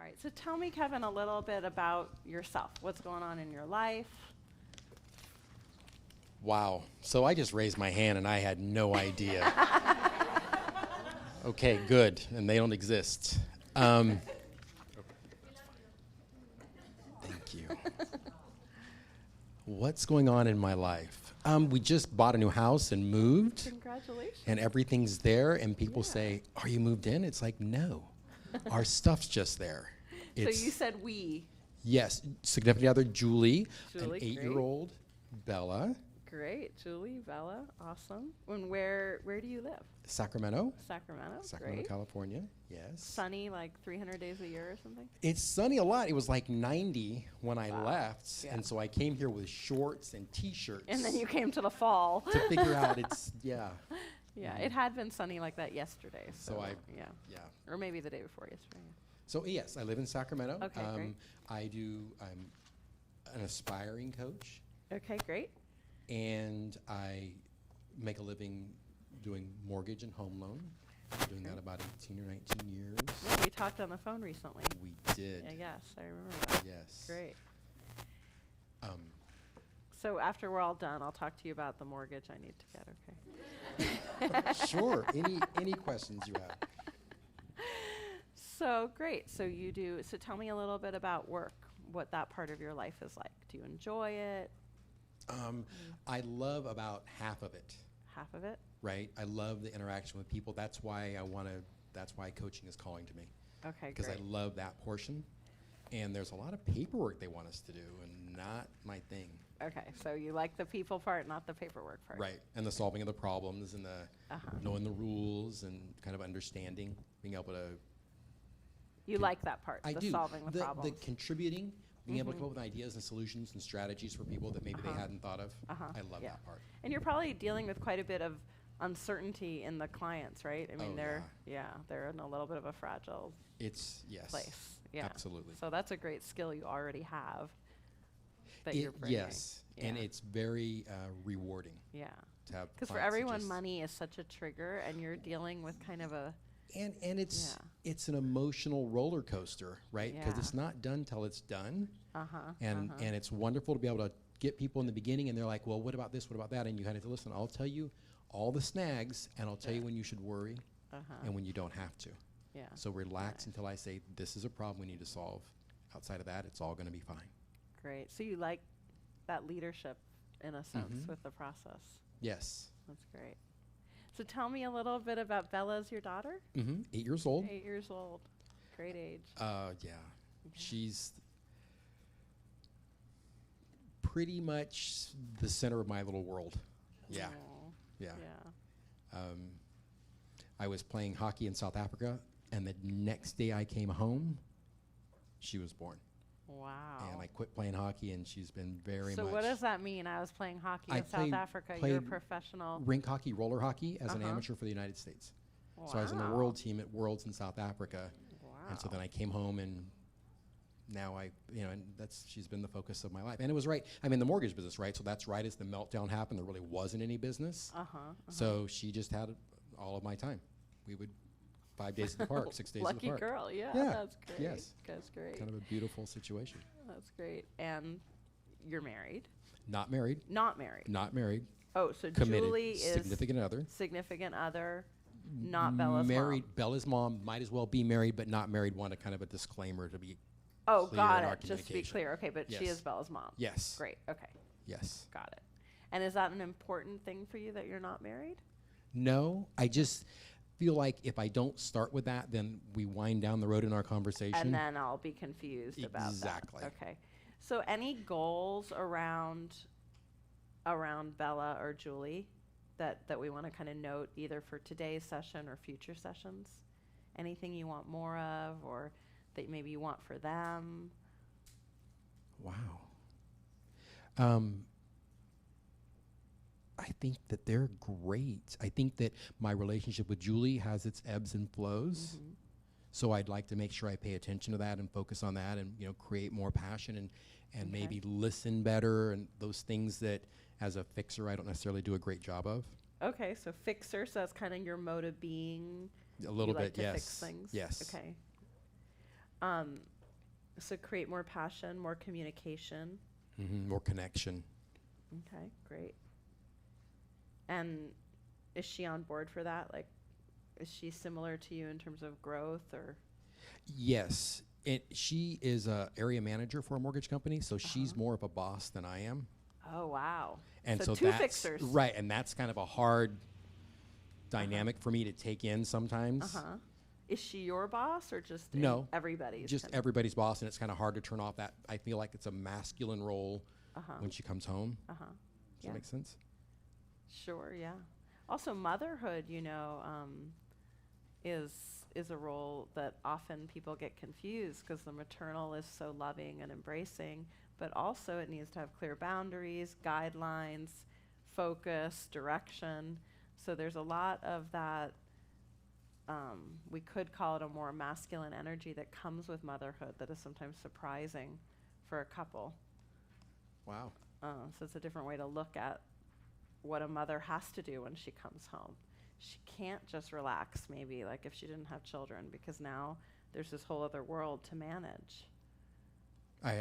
right. So tell me, Kevin, a little bit about yourself. What's going on in your life? Wow. So I just raised my hand and I had no idea. Okay, good. And they don't exist. Thank you. What's going on in my life? We just bought a new house and moved. Congratulations. And everything's there. And people Yeah. say, are you moved in? It's like, no. Our stuff's just there. So you said we. Yes. Significant other, Julie, Julie, an 8-year-old, Bella, Great. Julie, Bella, awesome. And where do you live? Sacramento, Sacramento. Sacramento, Great. California. Yes. Sunny, like 300 days a year or something? It's sunny a lot. It was like 90 when I left, Yeah. and so I came here with shorts and T-shirts. And then you came to the fall. to figure out yeah. Yeah, it had been sunny like that yesterday. So, yeah. Yeah. Or maybe the day before yesterday. So yes, I live in Sacramento. Okay, great. I'm an aspiring coach, Okay, great. and I make a living doing mortgage and home loan. I've been doing that about 18 or 19 years. Yeah, we talked on the phone recently. We did. Yeah, yes, I remember that. Yes. Great. Um, So after we're all done, I'll talk to you about the mortgage I need to get, okay? Sure. Any questions you have? So great. So tell me a little bit about work, what that part of your life is like. Do you enjoy it? I love about half of it. Half of it? Right. I love the interaction with people. That's why coaching is calling to me. Okay, Because I great. love that portion. And there's a lot of paperwork they want us to do, and not my thing. Okay, so you like the people part, not the paperwork part. Right. And the solving of the problems and the knowing the rules and kind of understanding, being able to. You like that part, I the do. solving the problems. The contributing, being able to come up with ideas and solutions and strategies for people that maybe they hadn't thought of. I love Yeah. that part. And you're probably dealing with quite a bit of uncertainty in the clients, right? I mean, Oh, they're in a little bit of a fragile It's, yes. place. Yeah. Absolutely. So that's a great skill you already have that you're bringing. Yes. And Yeah. it's very rewarding Yeah. to have Because for clients that everyone, just- money is such a trigger, and you're dealing with kind of a And it's Yeah. it's an emotional roller coaster, right? Because Yeah. it's not done till it's done. uh-huh. And it's wonderful to be able to get people in the beginning, and they're like, well, what about this? What about that? And you kind of listen, I'll tell you all the snags, and I'll tell you when you should worry and when you don't have to. Yeah. So relax until I say, this is a problem we need to solve. Outside of that, it's all going to be fine. Great. So you like that leadership in a sense with the process. Yes. That's great. So tell me a little bit about Bella's your daughter? 8 years old. 8 years old. Great age. Yeah. She's pretty much the center of my little world. Yeah. Aw, Yeah. Yeah. I was playing hockey in South Africa, and the next day I came home, she was born. Wow. And I quit playing hockey, and she's been very So much. what does that mean? I was playing hockey I in South Africa. You're a played professional. rink hockey, roller hockey, as an Uh-huh. amateur for the United States. Wow. So I was on the world team at Worlds in South Africa, Wow. and so then I came home, and now and she's been the focus of my life. And it was right. I'm in the mortgage business, right? So that's right as the meltdown happened. There really wasn't any business. So she just had all of my time. We would 5 days at the park, 6 days at the Lucky park. girl. Yeah, Yeah, that's great. yes. That's great. Kind of a beautiful situation. That's great. And you're married? Not married. Not married. Not married. Oh, so Committed. Julie is Significant other. significant other, not Bella's married. mom. Bella's mom might as well be married, but not married. Wanted kind of a disclaimer to be. Oh, clear got in our it. Just to be communication. clear. Okay, but she Yes. is Bella's mom. Yes. Great. Okay. Yes. Got it. And is that an important thing for you that you're not married? No, I just feel like if I don't start with that, then we wind down the road in our conversation. And then I'll be confused about Exactly. that. Okay. So any goals around Bella or Julie that we want to kind of note either for today's session or future sessions? Anything you want more of or that maybe you want for them? Wow. I think that they're great. I think that my relationship with Julie has its ebbs and flows. So I'd like to make sure I pay attention to that and focus on that and, create more passion and maybe listen better and those things that as a fixer I don't necessarily do a great job of. Okay, so fixer, so that's kind of your mode of being. A little you like bit, to yes. fix things? Yes. Okay. So create more passion, more communication. More connection. Okay, great. And is she on board for that? Like, is she similar to you in terms of growth or? Yes. She is a area manager for a mortgage company, so she's more of a boss than I am. Oh, wow. And So so two that's fixers. right, and that's kind of a hard dynamic for me to take in sometimes. Uh-huh. Is she your boss or just No, everybody's? Just kinda- everybody's boss, and it's kind of hard to turn off that. I feel like it's a masculine role when she comes home. Uh-huh. Does Yeah. that make sense? Sure, yeah. Also, motherhood, is a role that often people get confused because the maternal is so loving and embracing, but also it needs to have clear boundaries, guidelines, focus, direction. So there's a lot of that. We could call it a more masculine energy that comes with motherhood that is sometimes surprising for a couple. Wow. So it's a different way to look at what a mother has to do when she comes home. She can't just relax, maybe, like if she didn't have children, because now there's this whole other world to manage. I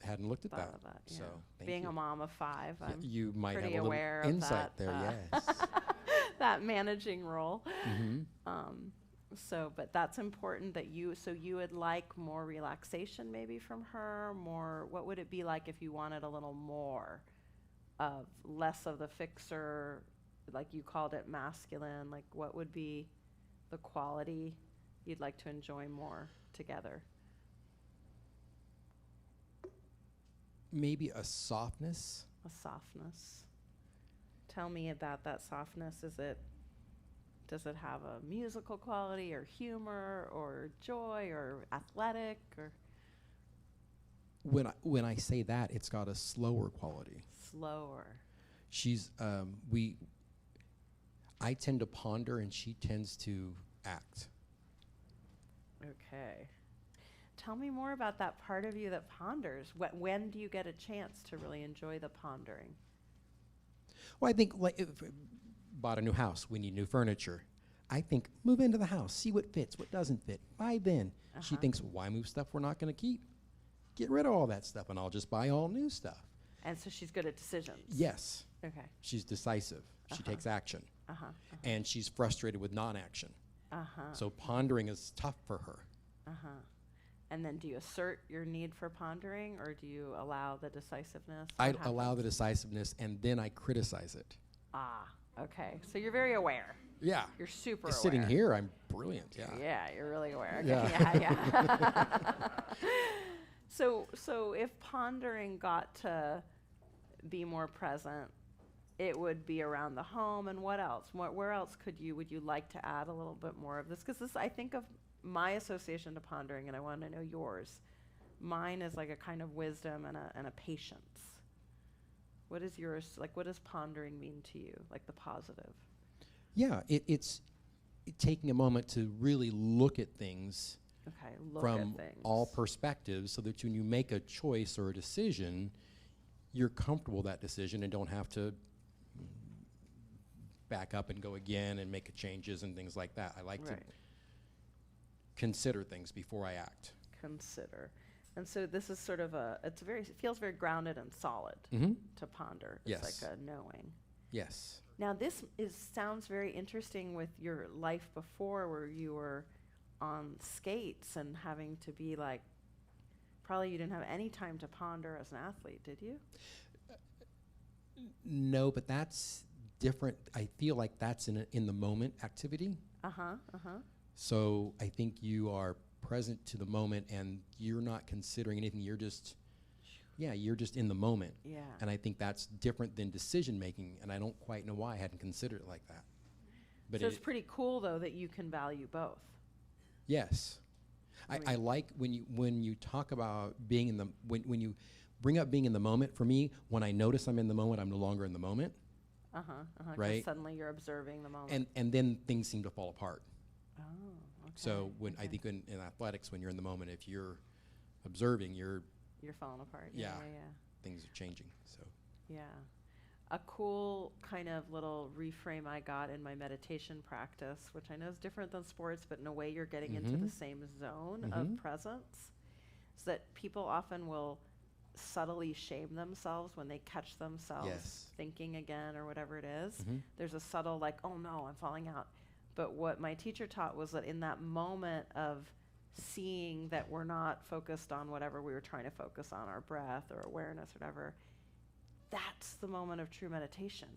hadn't looked at Thought that. of that, So yeah. thank Being you. a mom of 5, Yeah, I'm you might have pretty a little aware of insight that, there. Yes. that managing role. hmm But that's important that you would like more relaxation maybe from her, more, what would it be like if you wanted a little more of less of the fixer, like you called it masculine, like what would be the quality you'd like to enjoy more together? Maybe a softness. A softness. Tell me about that softness. Does it have a musical quality or humor or joy or athletic or When I say that, it's got a slower quality. slower? She's I tend to ponder and she tends to act. Okay. Tell me more about that part of you that ponders. When do you get a chance to really enjoy the pondering? Well, I think like if bought a new house, we need new furniture. I think move into the house, see what fits, what doesn't fit. Buy then. She thinks, why move stuff we're not going to keep? Get rid of all that stuff, and I'll just buy all new stuff. And so she's good at decisions. Yes, Okay. she's decisive. She takes action, Uh-huh. and she's frustrated with non-action. Uh-huh. So pondering is tough for her. Uh-huh. And then do you assert your need for pondering or do you allow the decisiveness? I What allow the happens? decisiveness, and then I criticize it. Ah, okay. So you're very aware. Yeah. You're super aware. Sitting here, I'm brilliant. Yeah. Yeah, you're really aware. Okay. Yeah. Yeah. So if pondering got to be more present, it would be around the home, and what else? Where else would you like to add a little bit more of this? Because this, I think of my association to pondering, and I want to know yours. Mine is like a kind of wisdom and a patience. What is yours? Like, what does pondering mean to you? Like the positive. Yeah, it's taking a moment to really look at things Okay, look from at things. all perspectives so that when you make a choice or a decision, you're comfortable with that decision and don't have to back up and go again and make changes and things like that. I like to Right. consider things before I act. Consider. And so this is sort of it feels very grounded and solid Mm-hmm. to ponder. It's Yes. like a knowing. Yes. Now this sounds very interesting with your life before where you were on skates and having to be like, probably you didn't have any time to ponder as an athlete, did you? No, but that's different. I feel like that's in the moment activity. Uh-huh, uh-huh. So I think you are present to the moment and you're not considering anything. You're just in the moment. Yeah. And I think that's different than decision making. And I don't quite know why I hadn't considered it like that. But So it's pretty cool though that you can value both. yes, I like when you talk about being in the when you bring up being in the moment. For me, when I notice I'm in the moment, I'm no longer in the moment, Uh-huh, uh-huh. 'Cause Right. suddenly you're observing the moment. and then things seem to fall apart. Oh, okay. So I okay. think in athletics, when you're in the moment, if you're observing, You're falling apart. Yeah, Yeah. yeah. things are changing. So Yeah. A cool kind of little reframe I got in my meditation practice, which I know is different than sports, but in a way you're getting into the same zone of Mhm. presence. that people often will subtly shame themselves when they catch themselves Yes. thinking again or whatever it is. Mhm. There's a subtle like, oh no, I'm falling out. But what my teacher taught was that in that moment of seeing that we're not focused on whatever we were trying to focus on, our breath or awareness or whatever, that's the moment of true meditation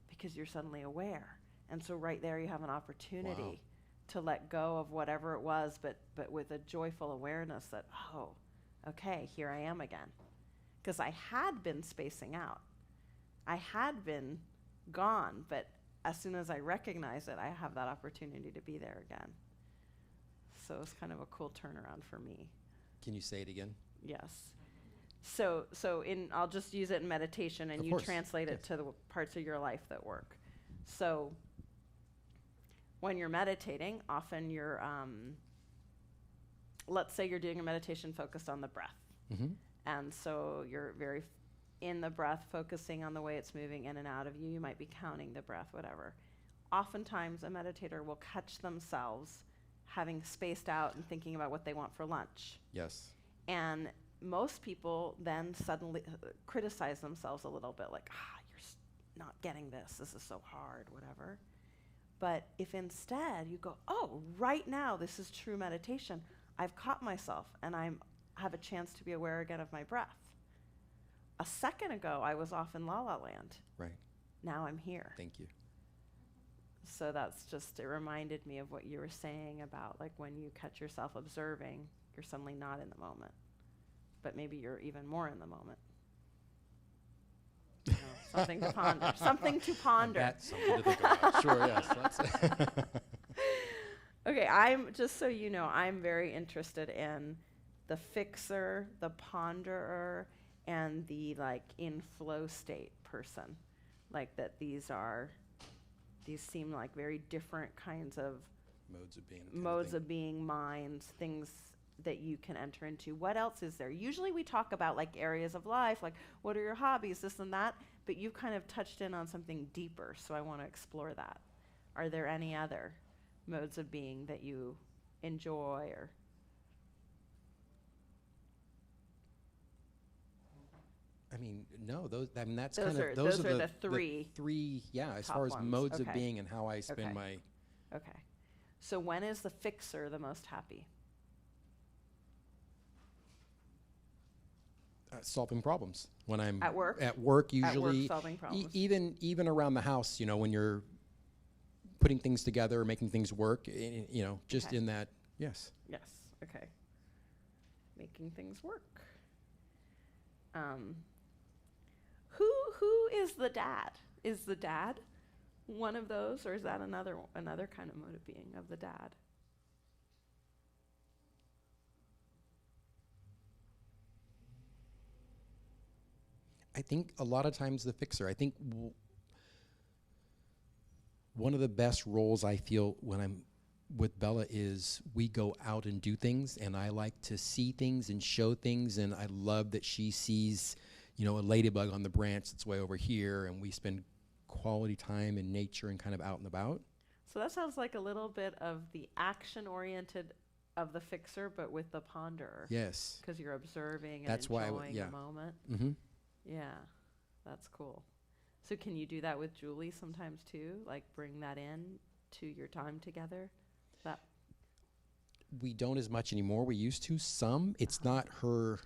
because you're suddenly aware. And so right there you have an opportunity Wow. to let go of whatever it was, but with a joyful awareness that, oh, okay, here I am again. Because I had been spacing out. I had been gone, but as soon as I recognize it, I have that opportunity to be there again. So it's kind of a cool turnaround for me. Can you say it again? Yes. So I'll just use it in meditation, and Of you course. translate it Yes. to the parts of your life that work. So when you're meditating, often you're, let's say you're doing a meditation focused on the breath. Mm-hmm. And so you're very in the breath, focusing on the way it's moving in and out of you. You might be counting the breath, whatever. Oftentimes, a meditator will catch themselves having spaced out and thinking about what they want for lunch. Yes. And most people then suddenly criticize themselves a little bit, like, you're not getting this. This is so hard, whatever. But if instead you go, oh, right now, this is true meditation. I've caught myself, and I have a chance to be aware again of my breath. A second ago, I was off in La La Land. Right. Now I'm here. Thank you. So that's just, it reminded me of what you were saying about, like, when you catch yourself observing, you're suddenly not in the moment. But maybe you're even more in the moment. You know, something to ponder. Something to ponder. That's something to think about. Sure, yes. That's Okay, I'm, just so you know, I'm very interested in the fixer, the ponderer, and the, like, in flow state person. Like, that these seem like very different kinds of modes of being, minds, things that you can enter into. What else is there? Usually we talk about, like, areas of life, like, what are your hobbies, this and that, but you've kind of touched in on something deeper, so I want to explore that. Are there any other modes of being that you enjoy or? I mean, no, that's Those kind are- of those are the the three yeah, as top far as ones. modes of Okay. being and how I spend Okay. my Okay. So when is the fixer the most happy? solving problems when I'm At work? At work, At work, usually, solving problems. even around the house. You know, when you're putting things together, making things work. You know, just Okay. in that. Yes. Yes. Okay. Making things work. Who is the dad? Is the dad one of those, or is that another kind of mode of being of the dad? I think a lot of times the fixer. I think one of the best roles I feel when I'm with Bella is we go out and do things, and I like to see things and show things, and I love that she sees, you know, a ladybug on the branch that's way over here, and we spend quality time in nature and kind of out and about. So that sounds like a little bit of the action-oriented of the fixer, but with the ponderer. Yes. Because you're observing and That's why enjoying yeah. the moment. Mm-hmm. Yeah, that's cool. So can you do that with Julie sometimes too? Like bring that in to your time together? That We don't as much anymore. We used to some. It's not her.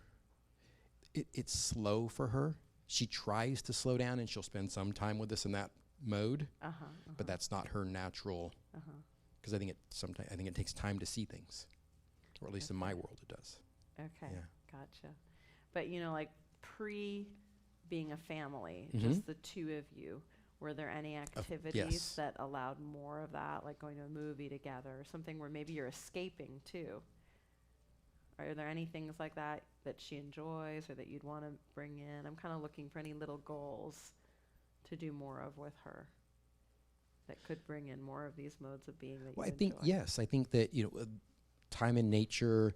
It's slow for her. She tries to slow down, and she'll spend some time with us in that mode. But that's not her natural. Because I think it takes time to see things, or at least in my world it does. Okay, Yeah. gotcha. But you know, like being a family, Mhm. just the two of you, were there any activities yes. that allowed more of that, like going to a movie together or something where maybe you're escaping too? Are there any things like that that she enjoys or that you'd want to bring in? I'm kind of looking for any little goals to do more of with her that could bring in more of these modes of being that Well, you I think enjoy. yes. I think that time in nature.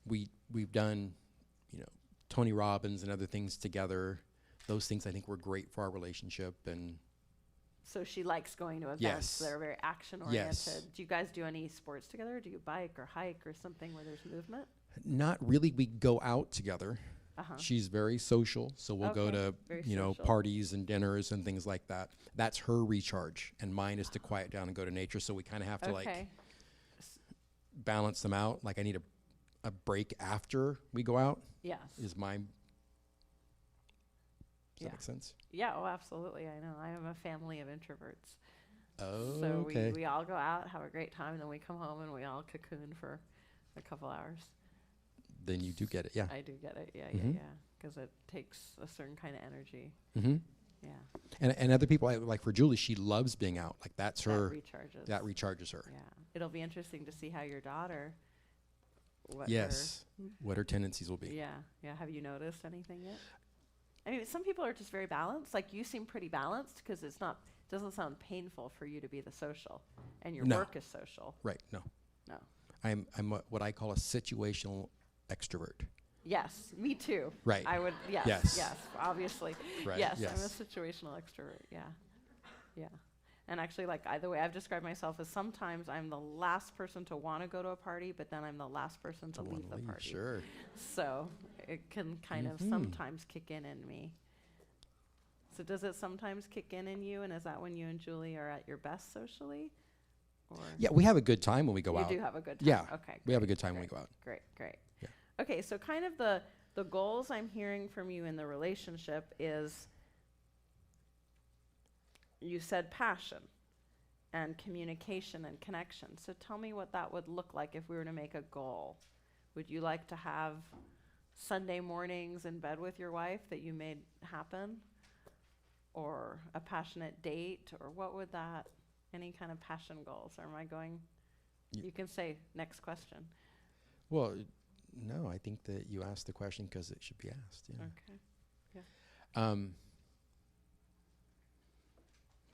We've done, Tony Robbins and other things together. Those things I think were great for our relationship. And So she likes going to events Yes. that are very action oriented. Yes. Do you guys do any sports together? Do you bike or hike or something where there's movement? Not really. We go out together. Uh-huh. She's very social, so we'll go Okay, to, very you know, social. parties and dinners and things like that. That's her recharge, and mine is to quiet down and go to nature. So we kind of have to like Okay. balance them out. Like I need a break after we go out. Yes. Is my Does Yeah. that make sense? Yeah, oh, absolutely. I know. I am a family of introverts. Oh, So okay. we all go out, have a great time, then we come home and we all cocoon for a couple hours. Then you do get it, yeah. I do get it. Yeah, Mhm. yeah. Because it takes a certain kind of energy. Mm-hmm. Yeah. And other people, like for Julie, she loves being out. Like that's That her. recharges. That recharges her. Yeah. It'll be interesting to see how your daughter. What Yes. What her tendencies will be. Yeah. Yeah. Have you noticed anything yet? I mean, some people are just very balanced. Like you seem pretty balanced because doesn't sound painful for you to be the social, and your No. work is social. Right. No. No. I'm what I call a situational extrovert. Yes, me too. Right. I would. Yes. Yes. Yes. Obviously. Right. Yes, I'm a Yes. situational extrovert. Yeah. Yeah. And actually, like the way I've described myself is sometimes I'm the last person to want to go to a party, but then I'm the last person to leave the party. Sure. So it can kind of sometimes kick in me. So does it sometimes kick in you? And is that when you and Julie are at your best socially? Or Yeah, we have a good time when we go you out. do have a good time. Yeah. Okay. We have a great, good time when we great, go out. Great, great. Yeah. Okay, so kind of the goals I'm hearing from you in the relationship is you said passion and communication and connection. So tell me what that would look like if we were to make a goal. Would you like to have Sunday mornings in bed with your wife that you made happen? Or a passionate date? Or what would that, any kind of passion goals? Or am I going, you can say next question. Well, no, I think that you asked the question because it should be asked. Yeah. Okay.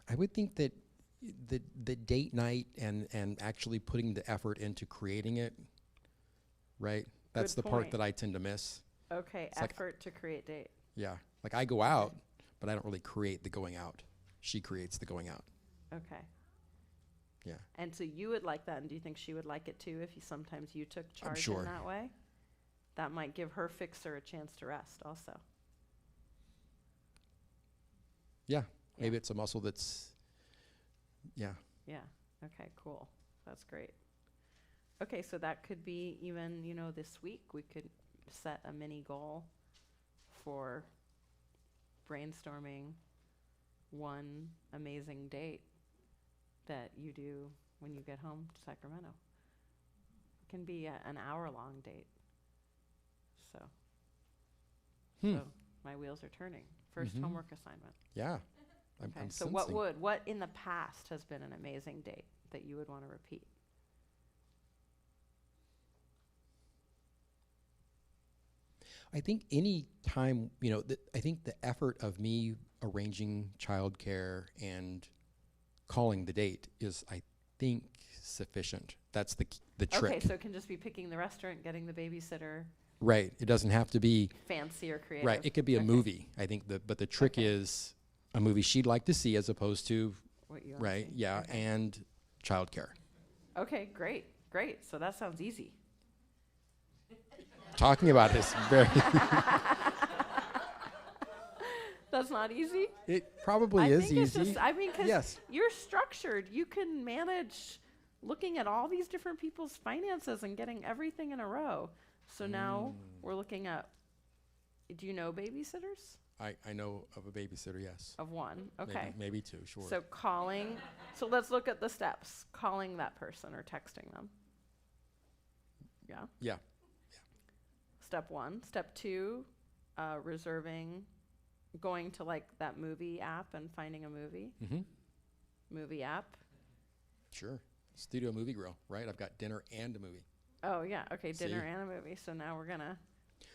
I would think that the date night and actually putting the effort into creating it, right? That's Good the part point. that I tend to miss. Okay, It's like- effort to create date. Yeah. Like I go out, but I don't really create the going out. She creates the going out. Okay. Yeah. And so you would like that, and do you think she would like it too if sometimes you took charge sure. in that way? That might give her fixer a chance to rest also. Yeah. Yeah. Maybe it's a muscle that's, yeah. Yeah. Okay, cool. That's great. Okay, so that could be even, this week we could set a mini goal for brainstorming one amazing date that you do when you get home to Sacramento. It can be an hour-long date. So my wheels are turning. First Mhm. homework assignment. Yeah. Okay. I'm So sensing. what in the past has been an amazing date that you would want to repeat? I think any time, I think the effort of me arranging childcare and calling the date is, I think, sufficient. That's the trick. Okay, so it can just be picking the restaurant, getting the babysitter, Right. It doesn't have to be, fancy or creative. right. It could be a Okay. movie. I think but the trick Okay. is a movie she'd like to see as opposed to, What you wanna right. see. Yeah. Okay. And childcare. Okay, great. So that sounds easy. Talking about this very, That's not easy? it probably I is think it's easy. just, I mean, 'cause Yes. you're structured. You can manage looking at all these different people's finances and getting everything in a row. So now we're looking at, do you know babysitters? I know of a babysitter, yes. Of one, okay. Maybe two, sure. So calling, so let's look at the steps. Calling that person or texting them. Yeah. Yeah. Step 1. Step 2, reserving, going to like that movie app and finding a movie. Mm-hmm. Movie app. Sure. Studio Movie Grill, right? I've got dinner and a movie. Oh yeah, okay, dinner See? and a movie. So now we're gonna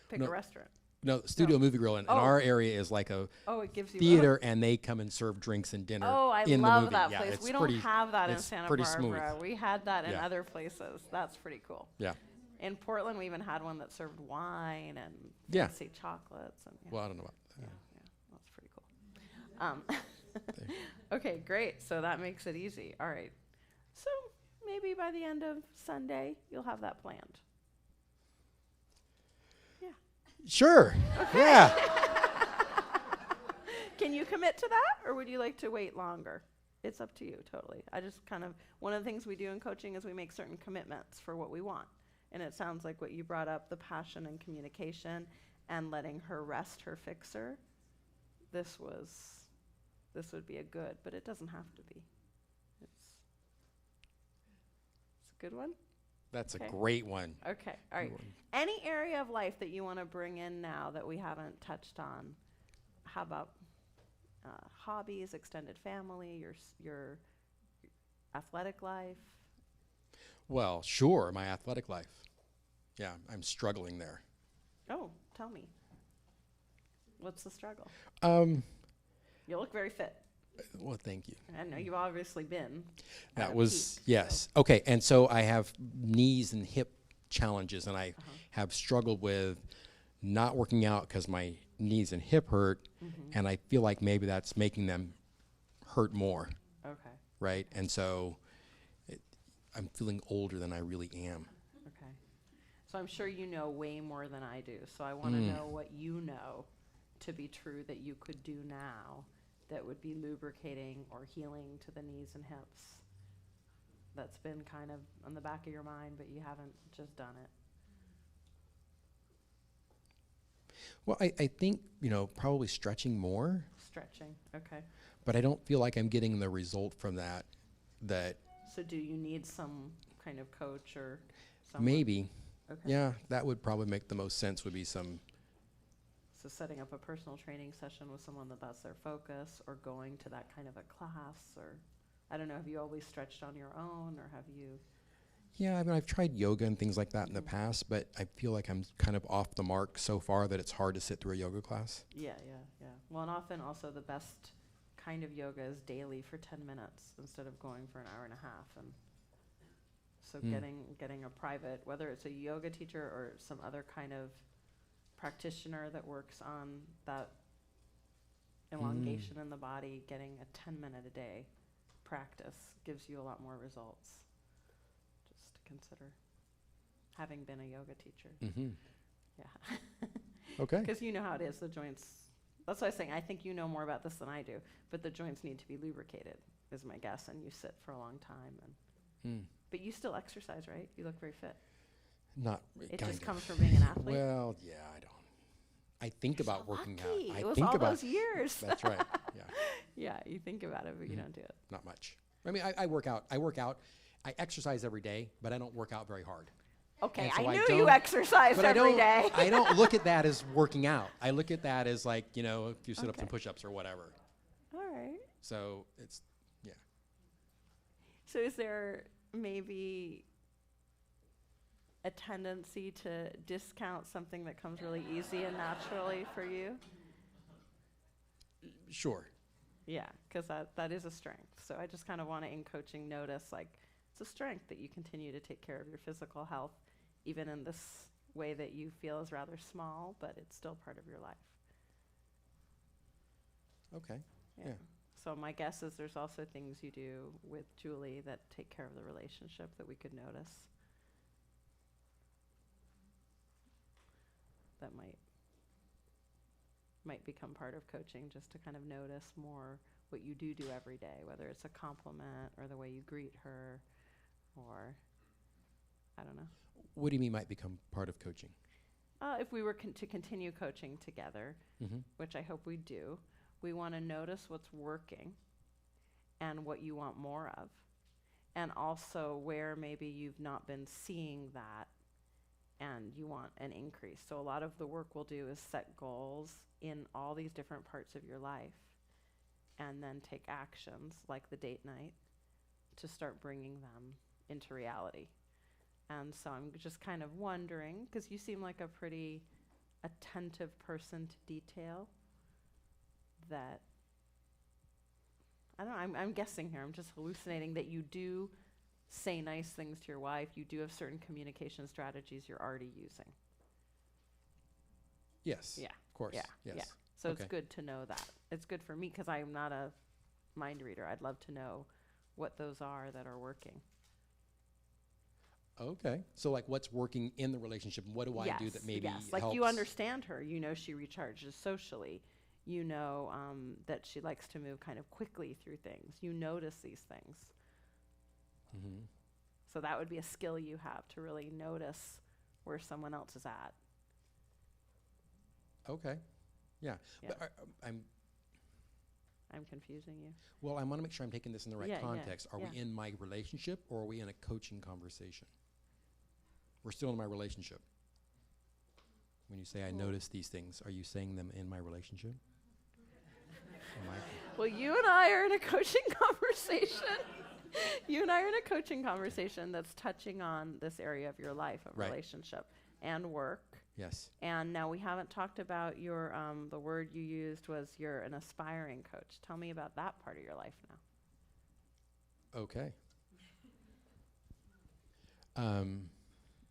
pick No. a restaurant. No, Studio Movie Grill in Oh. our area is like a Oh, it gives you theater, and they come and serve drinks and dinner Oh, I in the love movie. that Yeah, place. it's We don't pretty, have that in it's Santa pretty Barbara. smooth. We had that in Yeah. other places. That's pretty cool. Yeah. In Portland, we even had one that served wine and Yeah. fancy chocolates. And Well, I don't know about yeah, that's pretty cool. Okay, great. So that makes it easy. All right. So maybe by the end of Sunday, you'll have that planned. Sure. Yeah. Can you commit to that, or would you like to wait longer? It's up to you, totally. I just kind of, one of the things we do in coaching is we make certain commitments for what we want. And it sounds like what you brought up, the passion and communication and letting her rest her fixer, this would be a good, but it doesn't have to be. It's a good one. That's Okay. a great one. Okay, all right. Good one. Any area of life that you want to bring in now that we haven't touched on? How about hobbies, extended family, your athletic life? Well, sure, my athletic life. Yeah, I'm struggling there. Oh, tell me. What's the struggle? Um, You look very fit. well, thank you. I know you've obviously been. at That a was, peak, yes. Okay, and so I have knees and hip challenges, and I Uh-huh. have struggled with not working out because my knees and hip hurt, and I feel like maybe that's making them hurt more, Okay, right? And so I'm feeling older than I really am. okay. So I'm sure you know way more than I do. So I want to know what you know to be true that you could do now that would be lubricating or healing to the knees and hips. That's been kind of on the back of your mind, but you haven't just done it. Well, I think, probably stretching more, Stretching, okay. but I don't feel like I'm getting the result from that So do you need some kind of coach or someone? maybe, Okay. yeah, that would probably make the most sense, would be some, So setting up a personal training session with someone that's their focus, or going to that kind of a class, or I don't know, have you always stretched on your own, or have you? yeah, I mean, I've tried yoga and things like that in the past, but I feel like I'm kind of off the mark so far that it's hard to sit through a yoga class. Yeah. Well, and often also the best kind of yoga is daily for 10 minutes instead of going for an hour and a half. And so getting a private, whether it's a yoga teacher or some other kind of practitioner that works on that elongation in the body, getting a 10-minute a day practice gives you a lot more results. Just to consider, having been a yoga teacher. Mm-hmm. Yeah. Okay. Because you know how it is, the joints. That's what I was saying. I think you know more about this than I do, but the joints need to be lubricated, is my guess, and you sit for a long time. But you still exercise, right? You look very fit. Not It kind just of. comes from being an athlete. Well, yeah, I don't. I think You're about so working lucky. out. I It was think all about those years. That's right. Yeah, Yeah, you think about it, but you don't do it. not much. I mean, I work out. I exercise every day, but I don't work out very hard. Okay, And so I I knew you don't- exercised But every day. I don't look at that as working out. I look at that as like, a few sit-ups and Okay. push-ups or whatever. All right. So it's, yeah. So is there maybe a tendency to discount something that comes really easy and naturally for you? Sure. Yeah, because that is a strength. So I just kind of want to, in coaching, notice like it's a strength that you continue to take care of your physical health, even in this way that you feel is rather small, but it's still part of your life. Okay. Yeah. So my guess is there's also things you do with Julie that take care of the relationship that we could notice. That might become part of coaching, just to kind of notice more what you do every day, whether it's a compliment or the way you greet her, or I don't know. What do you mean might become part of coaching? If we were to continue coaching together, Mm-hmm. which I hope we do, we want to notice what's working and what you want more of, and also where maybe you've not been seeing that and you want an increase. So a lot of the work we'll do is set goals in all these different parts of your life and then take actions like the date night to start bringing them into reality. And so I'm just kind of wondering, because you seem like a pretty attentive person to detail, that, I don't know, I'm guessing here, I'm just hallucinating that you do say nice things to your wife, you do have certain communication strategies you're already using. Yes. Yeah. Of course. Yeah. Yes. Yeah. So it's Okay. good to know that. It's good for me because I'm not a mind reader. I'd love to know what those are that are working. Okay. So like what's working in the relationship? What do I do that maybe like helps? you understand her. You know she recharges socially. You know that she likes to move kind of quickly through things. You notice these things. Mm-hmm. So that would be a skill you have to really notice where someone else is at. Okay. Yeah. Yeah. But I'm confusing you. well, I want to make sure I'm taking this in the right Yeah, yeah, context. Are we yeah. in my relationship or are we in a coaching conversation? We're still in my relationship. When you say I Well- notice these things, are you saying them in my relationship? Am I? Well, you and I are in a coaching conversation. You and I are in a coaching conversation that's touching on this area of your life, of Right. relationship and work. Yes. And now we haven't talked about your, the word you used was you're an aspiring coach. Tell me about that part of your life now. Okay.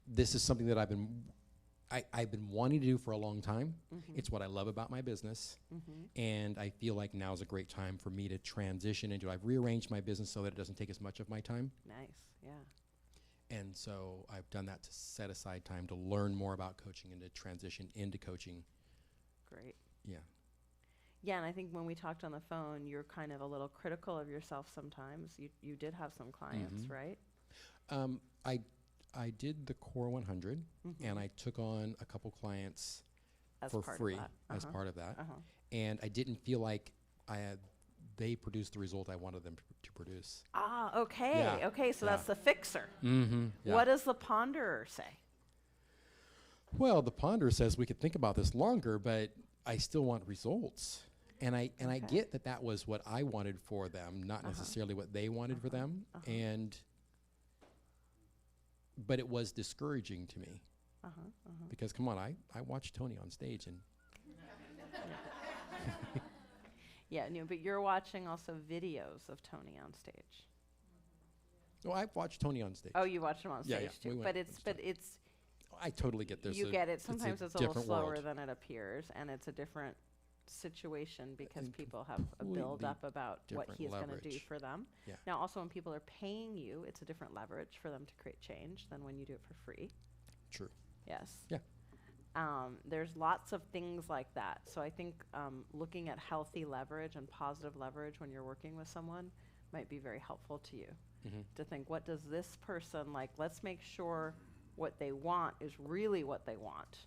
This is something that I've been wanting to do for a long time. Mm-hmm. It's what I love about my business. Mm-hmm. And I feel like now is a great time for me to transition into, I've rearranged my business so that it doesn't take as much of my time. Nice, yeah. And so I've done that to set aside time to learn more about coaching and to transition into coaching. Great. Yeah. Yeah, and I think when we talked on the phone, you're kind of a little critical of yourself sometimes. You did have some clients, Mhm. right? I did the Core 100 Mm-hmm. and I took on a couple clients As for part free of that. as part of that. Uh-huh. And I didn't feel like they produced the result I wanted them to produce. Ah, okay. Yeah, Okay, so yeah. that's the fixer. Mm-hmm. Yeah. What does the ponderer say? Well, the ponder says we could think about this longer, but I still want results. And I Okay. get that was what I wanted for them, not necessarily what they wanted for them. And but it was discouraging to me because come on, I watched Tony on stage and Yeah, no, but you're watching also videos of Tony on stage. I've watched Tony on stage. Oh, you watched him on Yeah, stage yeah, we too. went But it's on stage. I totally get this. you get it. Sometimes it's a little different slower world. than it appears, and it's a different situation because And people have a build completely up about what different he's going to do leverage. for them. Yeah. Now, also when people are paying you, it's a different leverage for them to create change than when you do it for free. True. Yes. Yeah. There's lots of things like that. So I think looking at healthy leverage and positive leverage when you're working with someone might be very helpful to you. Mm-hmm. To think, what does this person like? Let's make sure what they want is really what they want.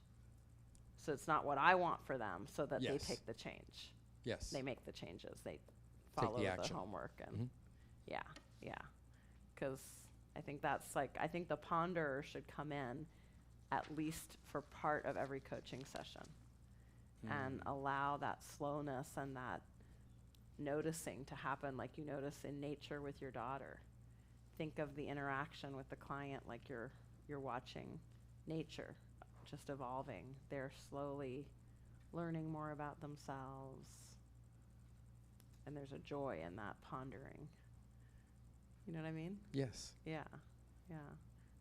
So it's not what I want for them, so that they Yes. take the change. Yes. They make the changes. They Take follow the the action. homework. And Mhm. yeah. Because I think that's like, I think the ponderer should come in at least for part of every coaching session and allow that slowness and that noticing to happen like you notice in nature with your daughter. Think of the interaction with the client like you're watching nature just evolving. They're slowly learning more about themselves. And there's a joy in that pondering. You know what I mean? Yes. Yeah.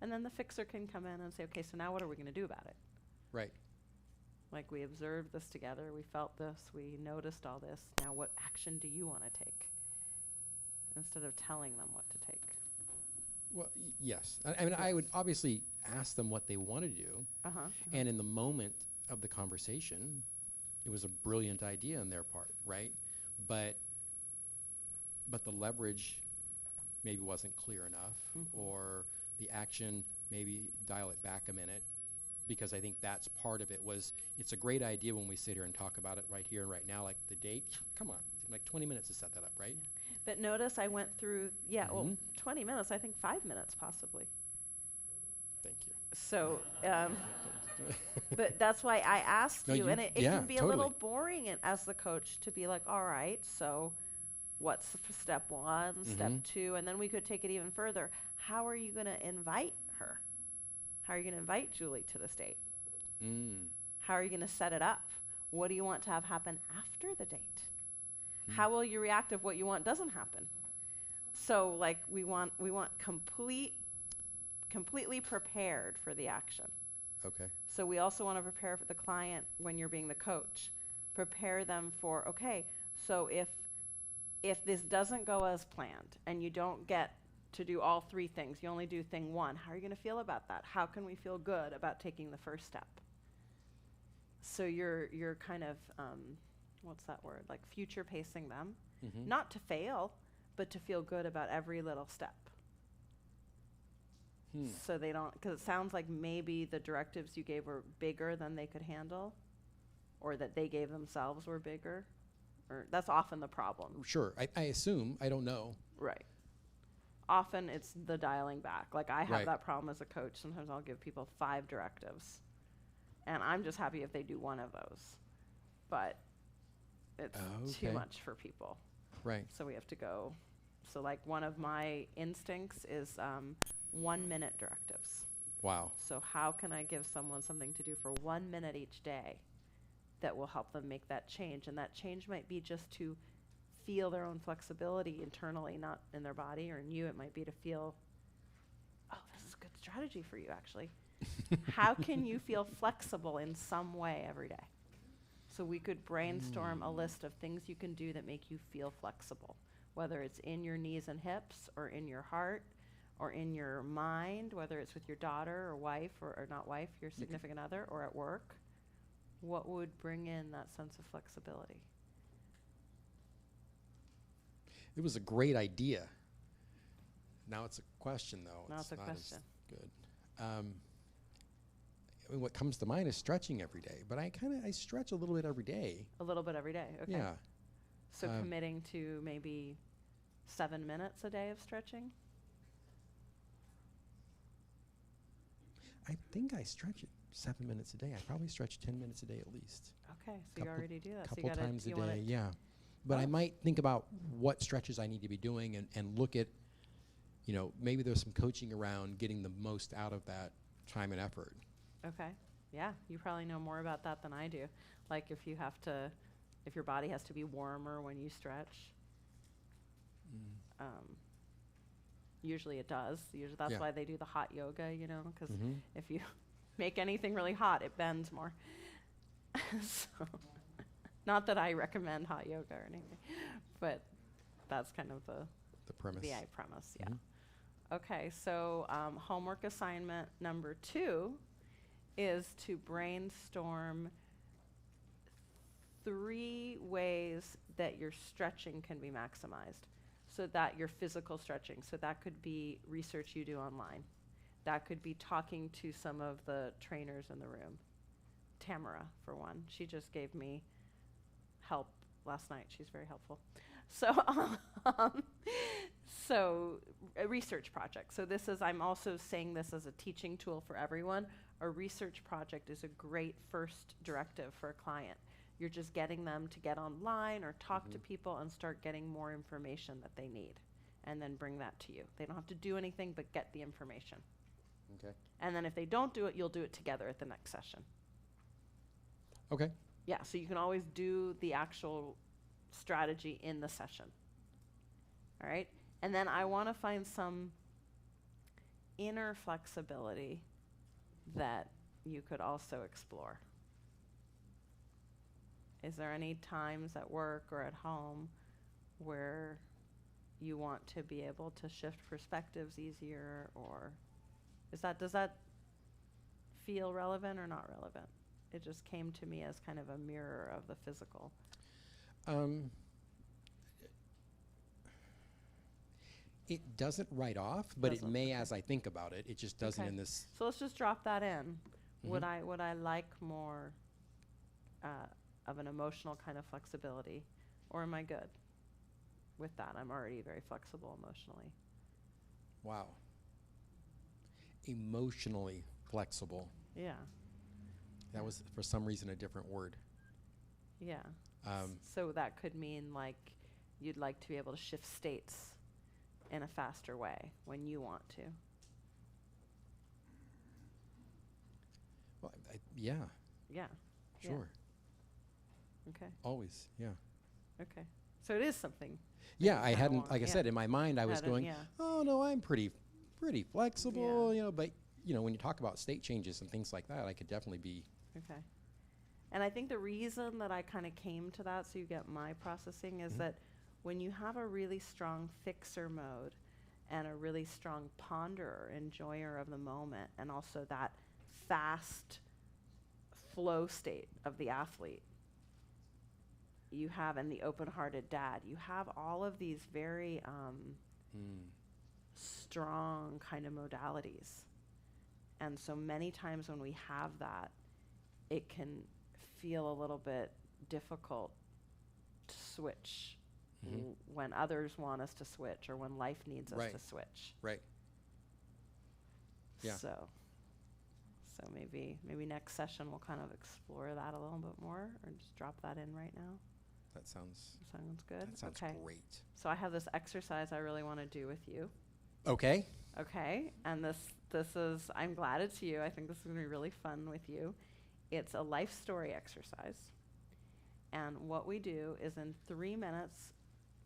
And then the fixer can come in and say, okay, so now what are we going to do about it? Right. Like, we observed this together, we felt this, we noticed all this. Now what action do you want to take? Instead of telling them what to take. Well, yes. I mean, I would obviously ask them what they want to do. And in the moment of the conversation, it was a brilliant idea on their part, right? But the leverage maybe wasn't clear enough, or the action, maybe dial it back a minute, because I think that's part of it. It's a great idea when we sit here and talk about it right here and right now, like the date. Come on, like 20 minutes to set that up, right? Yeah. But notice I went through, well, 20 minutes, I think 5 minutes possibly. Thank you. So, but that's why I asked No, you, you- and it yeah, can be a little totally. boring as the coach to be like, all right, so what's step one, step two, and then we could take it even further. How are you going to invite her? How are you going to invite Julie to this date? How are you going to set it up? What do you want to have happen after the date? How will you react if what you want doesn't happen? So, like, we want completely prepared for the action. Okay. So we also want to prepare for the client when you're being the coach. Prepare them for, okay, so if this doesn't go as planned and you don't get to do all three things. You only do thing one. How are you going to feel about that? How can we feel good about taking the first step? So you're kind of, what's that word? Like future pacing them, Mm-hmm. not to fail, but to feel good about every little step. So they don't, because it sounds like maybe the directives you gave were bigger than they could handle, or that they gave themselves were bigger, or that's often the problem. Sure. I assume. I don't know. Right. Often it's the dialing back. Like I have Right. that problem as a coach. Sometimes I'll give people 5 directives, and I'm just happy if they do one of those. But it's too Okay. much for people. Right. So we have to go. So like one of my instincts is 1-minute directives. Wow. So how can I give someone something to do for 1 minute each day that will help them make that change? And that change might be just to feel their own flexibility internally, not in their body or in you. It might be to feel, oh, this is a good strategy for you, actually. How can you feel flexible in some way every day? So we could brainstorm a list of things you can do that make you feel flexible, whether it's in your knees and hips or in your heart or in your mind, whether it's with your daughter or wife or not wife, your significant other, or at work. What would bring in that sense of flexibility? It was a great idea. Now it's a question, though. Now it's a not question. As good. I mean, what comes to mind is stretching every day, but I stretch a little bit every day. A little bit every day, okay. Yeah. So committing to maybe 7 minutes a day of stretching? I think I stretch it 7 minutes a day. I probably stretch 10 minutes a day at least. Okay, so you already do that. So you Couple gotta, times a you wanna day, yeah. But I Oh. might think about what stretches I need to be doing and look at, maybe there's some coaching around getting the most out of that time and effort. Okay. Yeah, you probably know more about that than I do. Like if your body has to be warmer when you stretch. Usually it does. Usually that's Yeah. why they do the hot yoga, because Mhm. if you make anything really hot, it bends more. So, not that I recommend hot yoga or anything, but that's kind of the premise. premise, yeah. Mhm. Okay, so homework assignment number 2 is to brainstorm 3 ways that your stretching can be maximized. So that your physical stretching, so that could be research you do online. That could be talking to some of the trainers in the room. Tamara, for one, she just gave me help last night. She's very helpful. So, so a research project. So this is, I'm also saying this as a teaching tool for everyone. A research project is a great first directive for a client. You're just getting them to get online or talk to people and start getting more information that they need, and then bring that to you. They don't have to do anything but get the information. Okay. And then if they don't do it, you'll do it together at the next session. Okay. Yeah, so you can always do the actual strategy in the session. All right? And then I want to find some inner flexibility that you could also explore. Is there any times at work or at home where you want to be able to shift perspectives easier, or does that feel relevant or not relevant? It just came to me as kind of a mirror of the physical. It doesn't write off, but it Doesn't, may okay. as I think about it. It just doesn't Okay. in this. So let's just drop that in. Would Mhm. I like more of an emotional kind of flexibility, or am I good with that? I'm already very flexible emotionally. Wow. Emotionally flexible. Yeah, That was for some reason a different word. yeah. Um, So that could mean like you'd like to be able to shift states in a faster way when you want to. well, yeah, Yeah. Yeah. sure. Okay. Always, yeah. Okay. So it is something. Yeah, you I kinda hadn't, want, like I yeah. said, in my mind I was Hadn't, going, yeah. oh no, I'm pretty flexible, Yeah. but when you talk about state changes and things like that, I could definitely be. Okay. And I think the reason that I kind of came to that, so you get my processing, is Mhm. that when you have a really strong fixer mode, and a really strong ponderer, enjoyer of the moment, and also that fast flow state of the athlete. You have, and the open-hearted dad. You have all of these very strong kind of modalities. And so many times when we have that, it can feel a little bit difficult to switch when others want us to switch, or when life needs us to switch. Right. Yeah. So maybe next session we'll kind of explore that a little bit more, or just drop that in right now. That sounds good. That sounds okay. great. So I have this exercise I really want to do with you. Okay. Okay. And this is, I'm glad it's you. I think this is going to be really fun with you. It's a life story exercise. And what we do is in 3 minutes,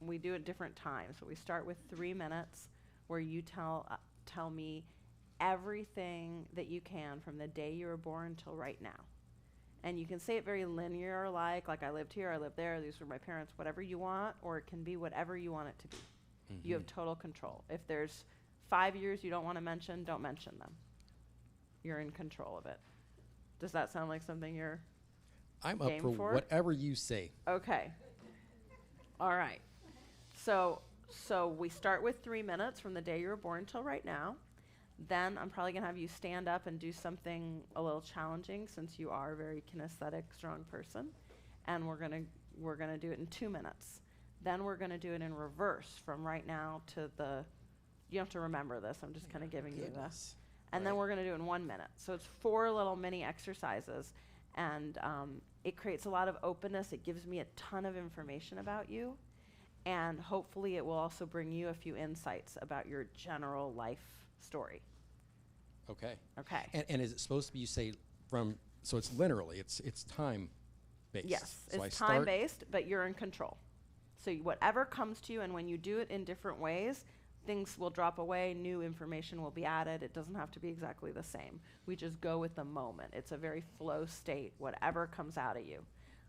we do it different times. So we start with 3 minutes where you tell me everything that you can from the day you were born till right now. And you can say it very linear, like I lived here, I lived there, these were my parents, whatever you want, or it can be whatever you want it to be. You have total control. If there's 5 years you don't want to mention, don't mention them. You're in control of it. Does that sound like something you're I'm up game for whatever you say. Okay. All right. So we start with 3 minutes from the day you were born till right now. Then I'm probably going to have you stand up and do something a little challenging, since you are a very kinesthetic, strong person. And we're going to do it in 2 minutes. Then we're going to do it in reverse from right now to you have to remember this. I'm just kind of giving you this. And then we're going to do it in 1 minute. So it's 4 little mini exercises. And it creates a lot of openness. It gives me a ton of information about you. And hopefully it will also bring you a few insights about your general life story. Okay. Okay. And is it supposed to be, you say, so it's linearly, it's time based? Yes, So it's time based, but you're in control. So whatever comes to you, and when you do it in different ways, things will drop away, new information will be added. It doesn't have to be exactly the same. We just go with the moment. It's a very flow state, whatever comes out of you.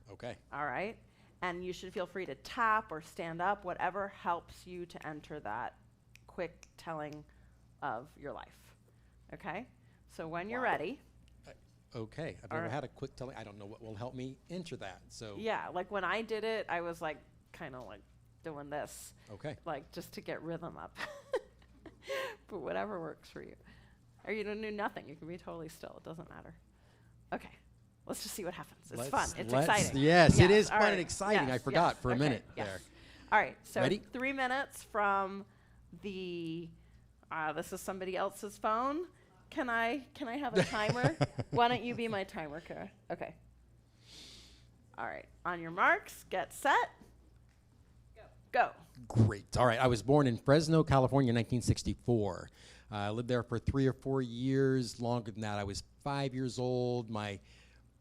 Okay. All right? And you should feel free to tap or stand up, whatever helps you to enter that quick telling of your life. Okay? So when you're ready. Okay. I've never had a quick telling. I don't know what will help me enter that. So yeah, like when I did it, I was like kind of like doing this. Okay. Like just to get rhythm up. But whatever works for you. Or you don't do nothing. You can be totally still. It doesn't matter. Okay. Let's just see what happens. It's fun. It's exciting. Yes, it is fun right. and exciting. Yes, I forgot for a okay, minute yes. there. All right. So Ready? 3 minutes from the, this is somebody else's phone. Can I have a timer? Why don't you be my timer, Kara? Okay. All right. On your marks, get set. Go. Great. All right. I was born in Fresno, California in 1964. I lived there for 3 or 4 years. Longer than that, I was 5 years old. My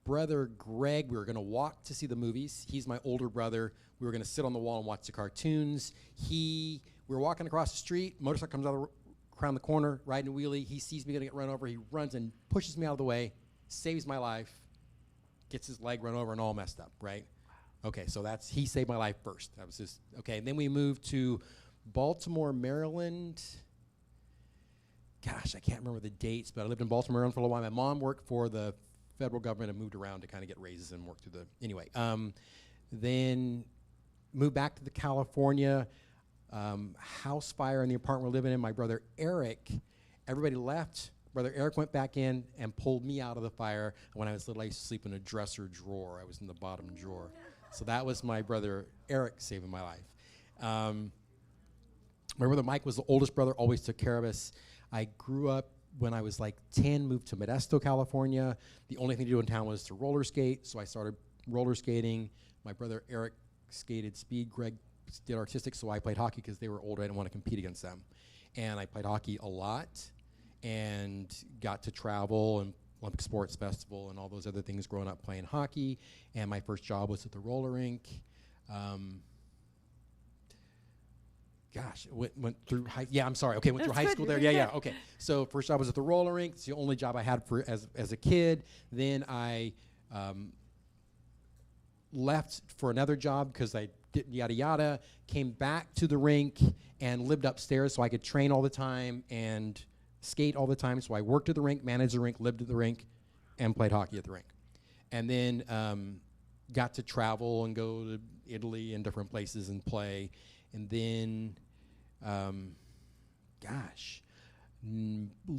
brother Greg, we were going to walk to see the movies. He's my older brother. We were going to sit on the wall and watch the cartoons. We were walking across the street. Motorcycle comes out around the corner, riding a wheelie. He sees me going to get run over. He runs and pushes me out of the way, saves my life, gets his leg run over and all messed up, right? Okay, so he saved my life first. That was just, okay. And then we moved to Baltimore, Maryland. Gosh, I can't remember the dates, but I lived in Baltimore, Maryland for a little while. My mom worked for the federal government and moved around to kind of get raises and work through anyway. Then moved back to California, house fire in the apartment we're living in. My brother Eric, everybody left. Brother Eric went back in and pulled me out of the fire. When I was little, I used to sleep in a dresser drawer. I was in the bottom drawer. So that was my brother Eric saving my life. My brother Mike was the oldest brother, always took care of us. I grew up when I was like 10, moved to Modesto, California. The only thing to do in town was to roller skate, so I started roller skating. My brother Eric skated speed. Greg did artistic, so I played hockey because they were older. I didn't want to compete against them. And I played hockey a lot and got to travel and Olympic Sports Festival and all those other things growing up playing hockey. And my first job was at the roller rink. Went through high through high school there. Yeah, okay. So first job was at the roller rink. It's the only job I had as a kid. Then I left for another job because I yada yada. Came back to the rink and lived upstairs so I could train all the time and skate all the time. So I worked at the rink, managed the rink, lived at the rink, and played hockey at the rink. And then got to travel and go to Italy and different places and play. And then,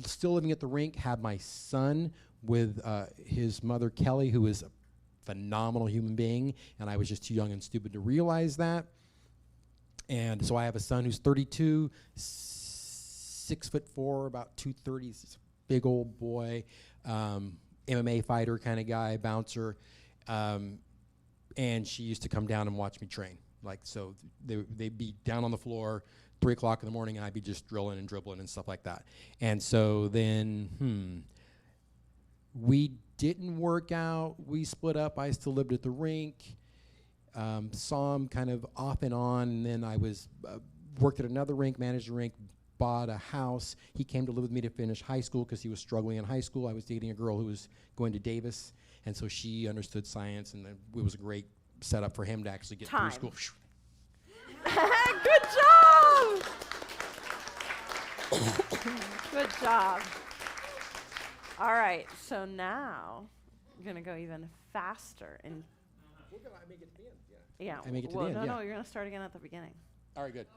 still living at the rink, had my son with his mother, Kelly, who is a phenomenal human being, and I was just too young and stupid to realize that. And so I have a son who's 32, 6'4", about 230. He's a big old boy, MMA fighter kind of guy, bouncer. And she used to come down and watch me train. Like, so they'd be down on the floor 3 o'clock in the morning, and I'd be just drilling and dribbling and stuff like that. And so then, we didn't work out. We split up. I still lived at the rink. Saw him kind of off and on. And then I was worked at another rink, managed a rink, bought a house. He came to live with me to finish high school because he was struggling in high school. I was dating a girl who was going to Davis, and so she understood science, and it was a great setup for him to actually get through school. Good job. Good job. All right, so now I'm gonna go even faster. And we're gonna make it to the end. Yeah. I make it to the end. No, you're gonna start again at the beginning. All right, good.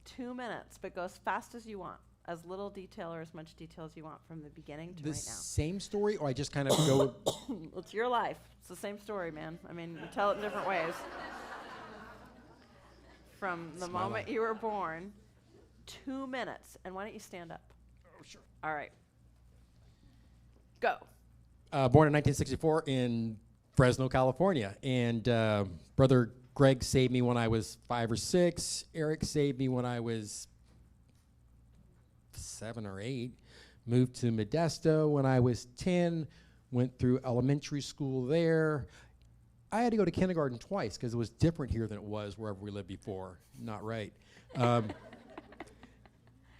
2 minutes, but go as fast as you want, as little detail or as much detail as you want from the beginning to The right now. same story, or I just kind of go. It's your life. It's the same story, man. I mean, you tell it in different ways. From the moment you were born, 2 minutes. And why don't you stand up? Oh, sure. All right. Go. Born in 1964 in Fresno, California. And brother Greg saved me when I was 5 or 6. Eric saved me when I was 7 or 8. Moved to Modesto when I was 10. Went through elementary school there. I had to go to kindergarten twice because it was different here than it was wherever we lived before. Not right. And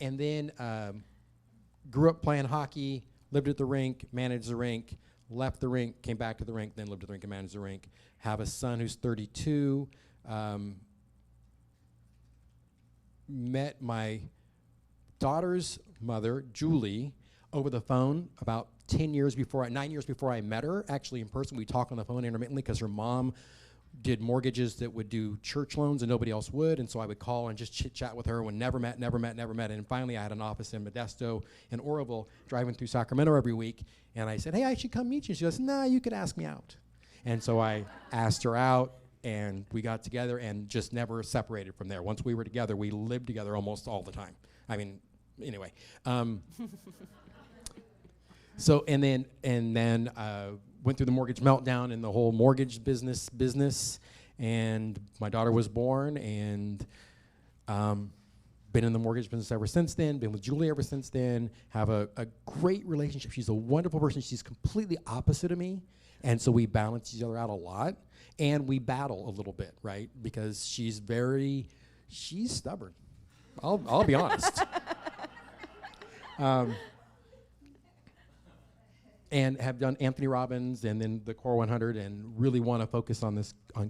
then grew up playing hockey, lived at the rink, managed the rink, left the rink, came back to the rink, then lived at the rink and managed the rink. Have a son who's 32. Met my daughter's mother, Julie, over the phone about 9 years before I met her. Actually, in person, we talk on the phone intermittently because her mom did mortgages that would do church loans and nobody else would, and so I would call and just chit-chat with her. When never met. And finally, I had an office in Modesto and Oroville, driving through Sacramento every week, and I said, hey, I should come meet you. She goes, nah, you could ask me out. And so I asked her out, and we got together and just never separated from there. Once we were together, we lived together almost all the time. I mean, anyway. So and then went through the mortgage meltdown and the whole mortgage business, and my daughter was born, and been in the mortgage business ever since then. Been with Julie ever since then. Have a great relationship. She's a wonderful person. She's completely opposite of me, and so we balance each other out a lot, and we battle a little bit, right? Because she's stubborn. I'll be honest. And have done Anthony Robbins and then the Core 100, and really want to focus on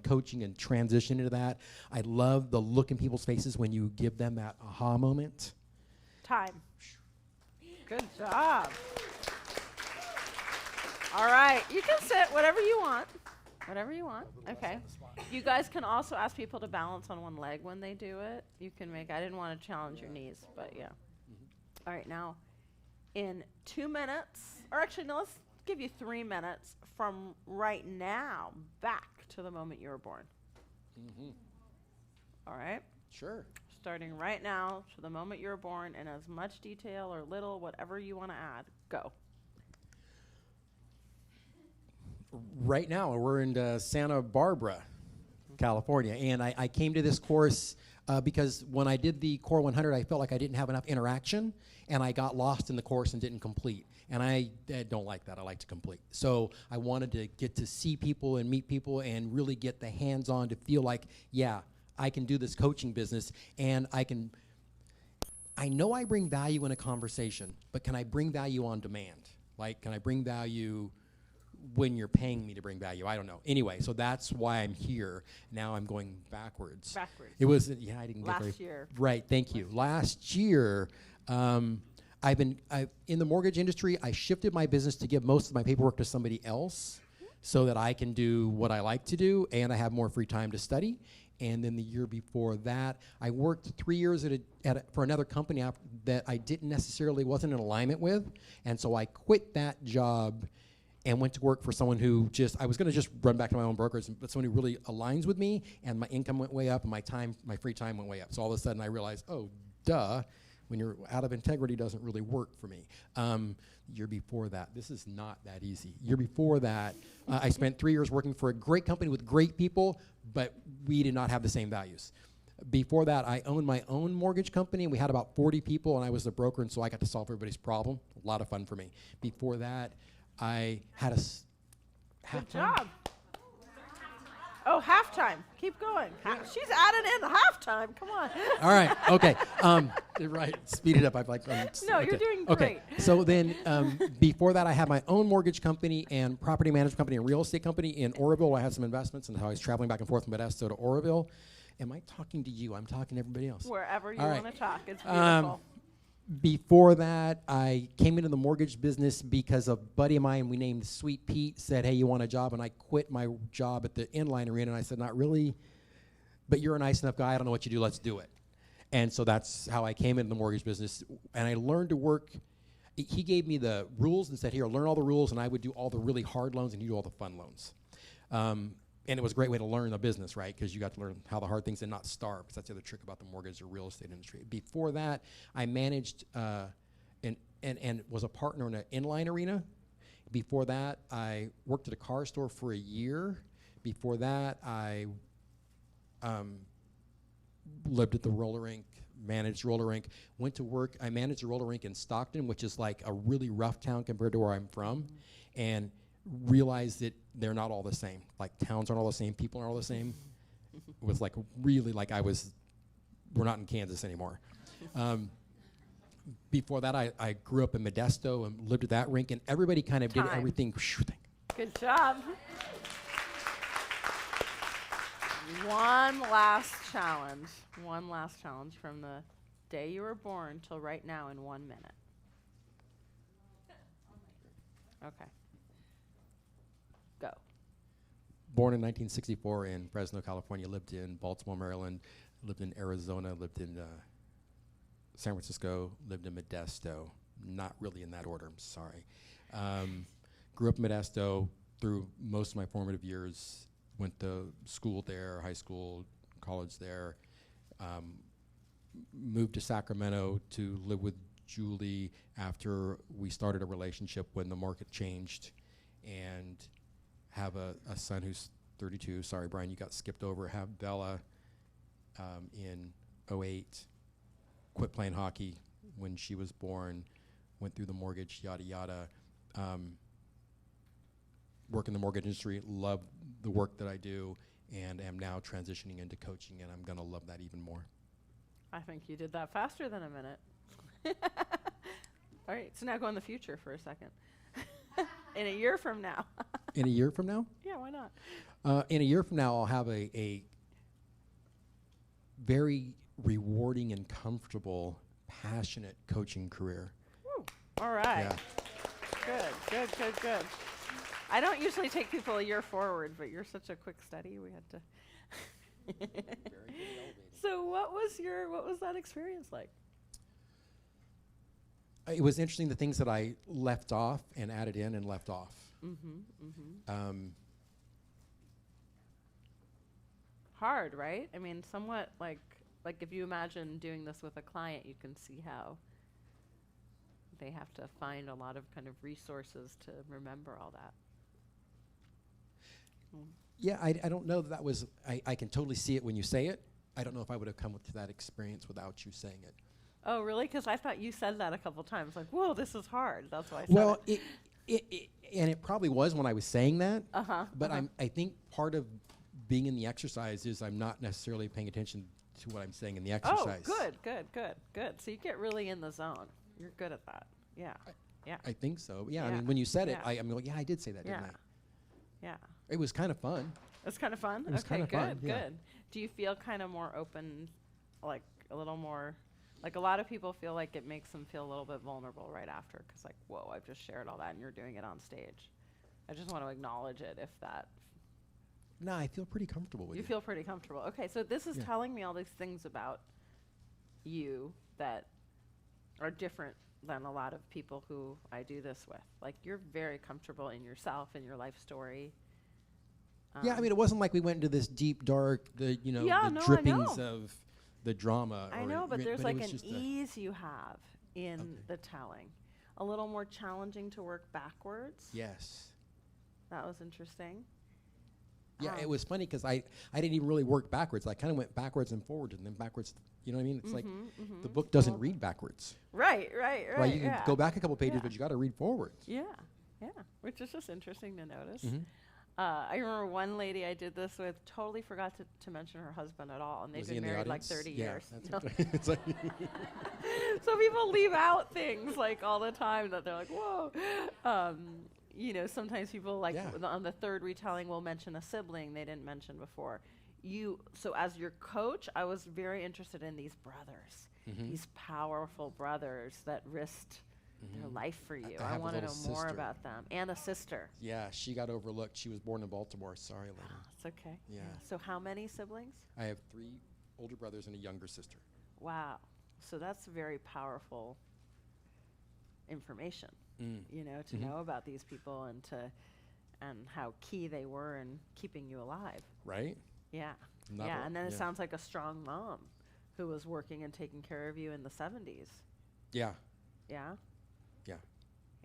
coaching and transition into that. I love the look in people's faces when you give them that aha moment. Time. Good job. All right, you can sit whatever you want. Whatever you want. Okay. You guys can also ask people to balance on one leg when they do it. You can I didn't want to challenge your knees, but yeah. Mm-hmm. All right, now in 2 minutes, or actually, no, let's give you 3 minutes from right now back to the moment you were born. Mm-hmm. All right? Sure. Starting right now to the moment you were born, in as much detail or little, whatever you want to add. Go. Right now, we're in Santa Barbara, California, and I came to this course because when I did the Core 100, I felt like I didn't have enough interaction, and I got lost in the course and didn't complete. And I don't like that. I like to complete. So I wanted to get to see people and meet people and really get the hands-on to feel like, yeah, I can do this coaching business, and I know I bring value in a conversation, but can I bring value on demand? Like, can I bring value when you're paying me to bring value. I don't know. Anyway, so that's why I'm here. Now I'm going backwards. It was, I didn't get very. Last year. Right, thank you. Last year, I've in the mortgage industry, I shifted my business to give most of my paperwork to somebody else so that I can do what I like to do and I have more free time to study. And then the year before that, I worked 3 years for another company that I wasn't in alignment with. And so I quit that job and went to work for someone who I was going to just run back to my own brokerage, but someone who really aligns with me, and my income went way up, and my free time went way up. So all of a sudden I realized, oh, duh, when you're out of integrity doesn't really work for me. Year before that, this is not that easy. Year before that, I spent 3 years working for a great company with great people, but we did not have the same values. Before that, I owned my own mortgage company, and we had about 40 people, and I was the broker, and so I got to solve everybody's problem. A lot of fun for me. Before that, I had Good job. Oh, halftime. Keep going. She's adding in the halftime. Come on. All right. Okay. Right. Speed it up. No, you're doing great. Okay. So then, before that, I had my own mortgage company and property management company and real estate company in Oroville. I had some investments, and I was traveling back and forth from Modesto to Oroville. Am I talking to you? I'm talking to everybody else. Wherever you All right. want to talk. It's beautiful. Before that, I came into the mortgage business because a buddy of mine we named Sweet Pete said, hey, you want a job? And I quit my job at the Inline Arena, and I said, not really, but you're a nice enough guy. I don't know what you do. Let's do it. And so that's how I came into the mortgage business. And I learned to work. He gave me the rules and said, here, learn all the rules, and I would do all the really hard loans, and you do all the fun loans. And it was a great way to learn the business, right? Because you got to learn how the hard things and not starve. Because that's the other trick about the mortgage or real estate industry. Before that, I managed and was a partner in an Inline Arena. Before that, I worked at a car store for a year. Before that, I lived at the roller rink, managed roller rink. Went to work. I managed a roller rink in Stockton, which is like a really rough town compared to where I'm from, and realized that they're not all the same. Like towns aren't all the same, people aren't all the same. It was like really like we're not in Kansas anymore. Before that, I grew up in Modesto and lived at that rink, and everybody kind of did everything. Good job. One last challenge from the day you were born till right now in 1 minute. Okay. Go. Born in 1964 in Fresno, California, lived in Baltimore, Maryland, lived in Arizona, lived in San Francisco, lived in Modesto. Not really in that order, I'm sorry. Grew up in Modesto through most of my formative years, went to school there, high school, college there, moved to Sacramento to live with Julie after we started a relationship when the market changed, and have a son who's 32. Sorry, Brian, you got skipped over. Have Bella in 2008. Quit playing hockey when she was born. Went through the mortgage, yada, yada. Work in the mortgage industry. Love the work that I do, and am now transitioning into coaching, and I'm going to love that even more. I think you did that faster than a minute. All right, so now go in the future for a second. In a year from now. In a year from now? Yeah, why not? In a year from now, I'll have a very rewarding and comfortable, passionate coaching career. Woo. All right. Yeah. Good. I don't usually take people a year forward, but you're such a quick study. We had to. So what was that experience like? It was interesting, the things that I left off and added in and left off. Hard, right? I mean, somewhat like if you imagine doing this with a client, you can see how they have to find a lot of kind of resources to remember all that. Yeah, I don't know that was, I can totally see it when you say it. I don't know if I would have come to that experience without you saying it. Oh, really? Because I thought you said that a couple times. Like, whoa, this is hard. That's why I said well, it probably was when I was saying that. But I think part of being in the exercise is I'm not necessarily paying attention to what I'm saying in the exercise. Oh, good. So you get really in the zone. You're good at that. Yeah. I think so. Yeah. I mean, when you said it, I'm like, yeah, I did say that, didn't I? Yeah. It was kind of fun. It's kind of fun? It was Okay, kinda good, fun, yeah. good. Do you feel kind of more open, like a little more, like a lot of people feel like it makes them feel a little bit vulnerable right after, because like, whoa, I've just shared all that and you're doing it on stage. I just want to acknowledge it if that, No, I feel pretty comfortable with you it. feel pretty comfortable. Okay, so this is Yeah. telling me all these things about you that are different than a lot of people who I do this with. Like you're very comfortable in yourself and your life story. Yeah, I mean, it wasn't like we went into this deep, dark, Yeah, the no, I drippings know. of the drama. I or know, but it- there's it like was an just a- ease you have in Okay. the telling. A little more challenging to work backwards. Yes. That was interesting. Yeah, it Um, was funny because I didn't even really work backwards. I kind of went backwards and forwards and then backwards. You know what I mean? It's like the book doesn't read backwards. Right. Right? You can Yeah. go back a couple pages, Yeah. but you got to read forwards. Yeah, which is just interesting to notice. Mhm. I remember one lady I did this with totally forgot to mention her husband at all, and they've Was he been in the married like audience? 30 Yeah, years. that's No. what it's like So people leave out things like all the time that they're like, whoa. You know, sometimes people like Yeah. on the third retelling will mention a sibling they didn't mention before. So as your coach, I was very interested in these brothers, Mhm. these powerful brothers that risked their life for you. I I have a want to know little more sister. about them. And a sister. Yeah, she got overlooked. She was born in Baltimore. Sorry, lady. It's okay. Yeah. So how many siblings? I have 3 older brothers and a younger sister. Wow. So that's very powerful information, you know, to Mhm. know about these people and how key they were in keeping you alive. Right? Yeah. Not Yeah. a- And then it yeah. sounds like a strong mom who was working and taking care of you in the 70s. Yeah. Yeah. Yeah.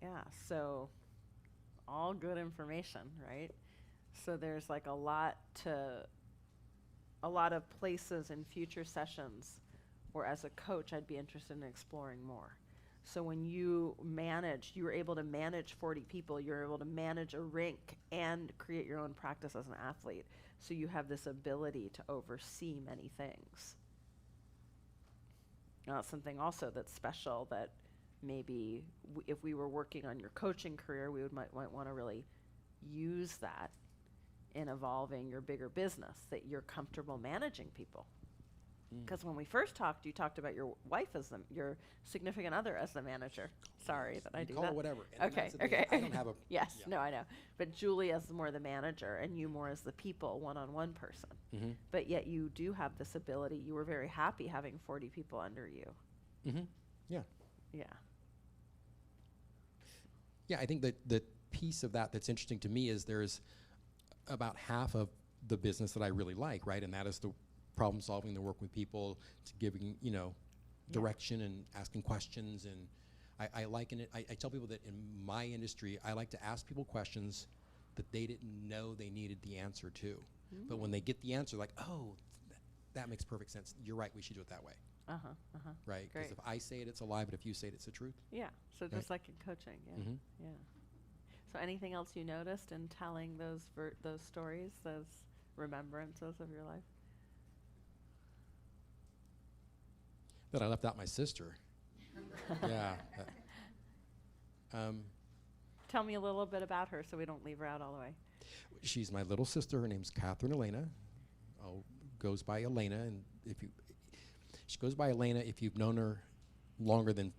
Yeah. So all good information, right? So there's like a lot of places in future sessions where as a coach I'd be interested in exploring more. So when you were able to manage 40 people, you're able to manage a rink and create your own practice as an athlete. So you have this ability to oversee many things. Now, that's something also that's special that maybe if we were working on your coaching career, we might want to really use that in evolving your bigger business, that you're comfortable managing people. Because when we first talked, you talked about your wife as your significant other as the manager. Sorry that I You do call that. it whatever. And Okay, that's the thing, okay. I don't have a Yes, yeah. no, I know. But Julie as more the manager and you more as the people, one-on-one person. Mhm. But yet you do have this ability. You were very happy having 40 people under you. Mhm. Yeah. Yeah. Yeah, I think that the piece of that that's interesting to me is there's about half of the business that I really like, right? And that is the problem solving, the work with people, to giving, direction and asking questions. And I liken it, I tell people that in my industry, I like to ask people questions that they didn't know they needed the answer to. But when they get the answer, like, oh, that makes perfect sense. You're right, we should do it that way, Uh-huh, uh-huh. right? Because Great. if I say it, it's a lie, but if you say it, it's the truth. Yeah, so Right. just like in coaching, yeah, Mhm. yeah. So anything else you noticed in telling those stories, those remembrances of your life? That I left out my sister. Yeah. Tell me a little bit about her so we don't leave her out all the way. She's my little sister. Her name's Catherine Elena. Goes by Elena, and she goes by Elena if you've known her longer than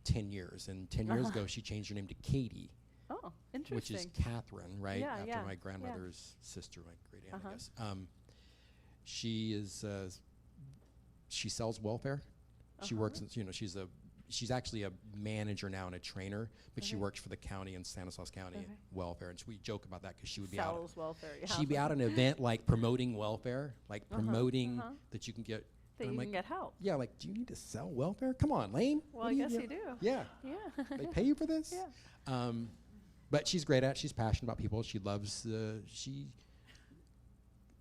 10 years. And 10 years ago, she changed her name to Katie, Oh, which is interesting. Catherine, right? Yeah, After yeah, my yeah. grandmother's sister, my great aunt, Uh-huh. I guess. She is. She sells welfare. She Uh-huh. works. She's actually a manager now and a trainer, but she Okay. works for the county in Stanislaus County Okay. welfare. And so we joke about that because she would be out. Sells welfare. Yeah. She'd be out at an event like promoting welfare, like promoting uh-huh. that you can get. that and you I'm can like, get help. yeah, like, do you need to sell welfare? Come on, lame. Well, What I do guess you do. Yeah, Yeah. they pay you for this. Yeah. But she's great at it. She's passionate about people. She loves. She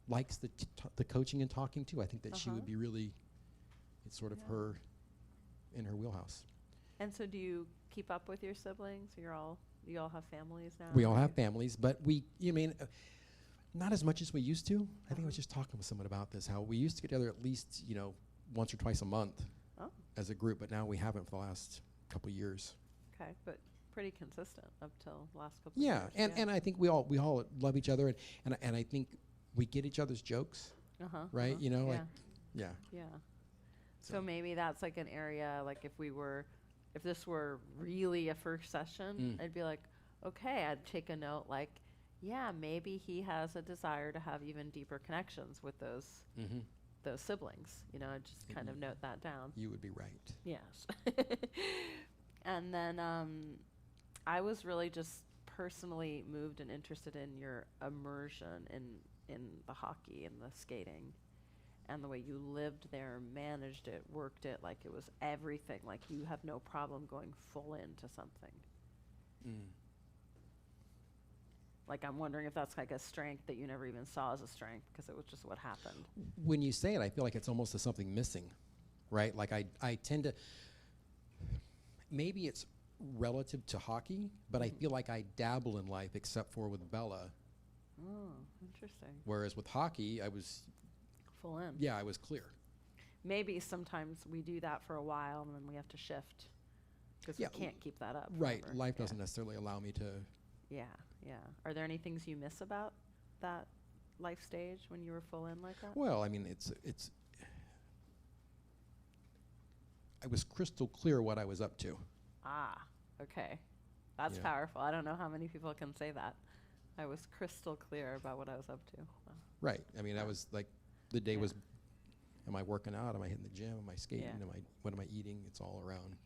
likes the coaching and talking too. I think that she would be really. It's sort of her, in her wheelhouse. And so do you keep up with your siblings? You all have families now? We all have families, but not as much as we used to. I think I was just talking with someone about this, how we used to get together at least, once or twice a month Oh, as a group, but now we haven't for the last couple of years. okay. But pretty consistent up till the last couple Yeah, of years. and I think we all love each other, and I think we get each other's jokes, right? You know, yeah. like, yeah. Yeah. So So- maybe that's like an area, like if this were really a first session, I'd be like, okay, I'd take a note like, yeah, maybe he has a desire to have even deeper connections with those siblings. You know, I'd just kind of note that down. You would be right. Yes. And then I was really just personally moved and interested in your immersion in the hockey and the skating and the way you lived there, managed it, worked it like it was everything, like you have no problem going full into something. Like I'm wondering if that's like a strength that you never even saw as a strength because it was just what happened. When you say it, I feel like it's almost as something missing, right? Like I tend to, maybe it's relative to hockey, but I feel like I dabble in life except for with Bella. Oh, interesting. Whereas with hockey, I was, Full in. yeah, I was clear. Maybe sometimes we do that for a while and then we have to shift because Yeah, we can't keep that up. Right. forever. Life Yeah. doesn't necessarily allow me to. Yeah, yeah. Are there any things you miss about that life stage when you were full in like that? Well, I mean, it's. I was crystal clear what I was up to. Ah, okay. That's Yeah. powerful. I don't know how many people can say that. I was crystal clear about what I was up to. Wow. Right. I mean, I was like, the day Yeah. was, am I working out? Am I hitting the gym? Am I skating? Yeah. What am I eating? It's all around.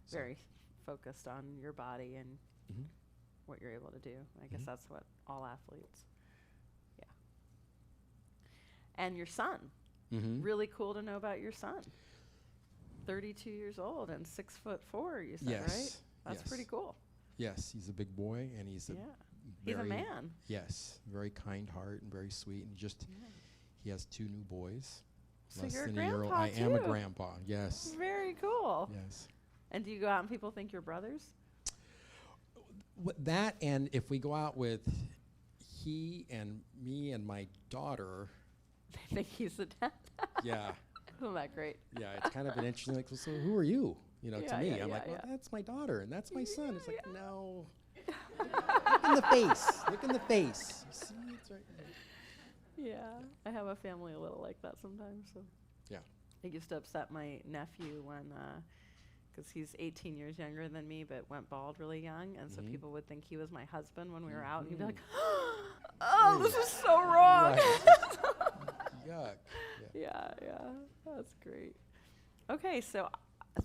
So- Very focused on your body and Mhm. what you're able to do. I guess Mhm. that's what all athletes. Yeah. And your son. Mm-hmm. Really cool to know about your son. 32 years old and 6'4", you said, Yes. right? That's Yes. pretty cool. Yes, he's a big boy, and he's Yeah. a He's a very, man. Yes, very kind heart and very sweet, and he has 2 new boys. So less you're a than a year old. grandpa I am a too. grandpa. Yes. Very cool. Yes. And do you go out and people think you're brothers? That, and if we go out with he and me and my daughter, They think he's the dad. yeah, Isn't that great? yeah, it's kind of an interesting. Like, so who are you? You know, Yeah, to me, yeah, I'm yeah, like, well, yeah. that's my daughter, and that's my son. It's like, Yeah. no. Look in the face. Look in the face. You see, it's right there. Yeah. I have a family a little like that sometimes. So Yeah. it used to upset my nephew when, because he's 18 years younger than me, but went bald really young, and so Mhm. people would think he was my husband when we were out, and he'd be Mhm. like, "Oh, this is so wrong." Yuck. Yeah. Yeah, that's great. Okay, so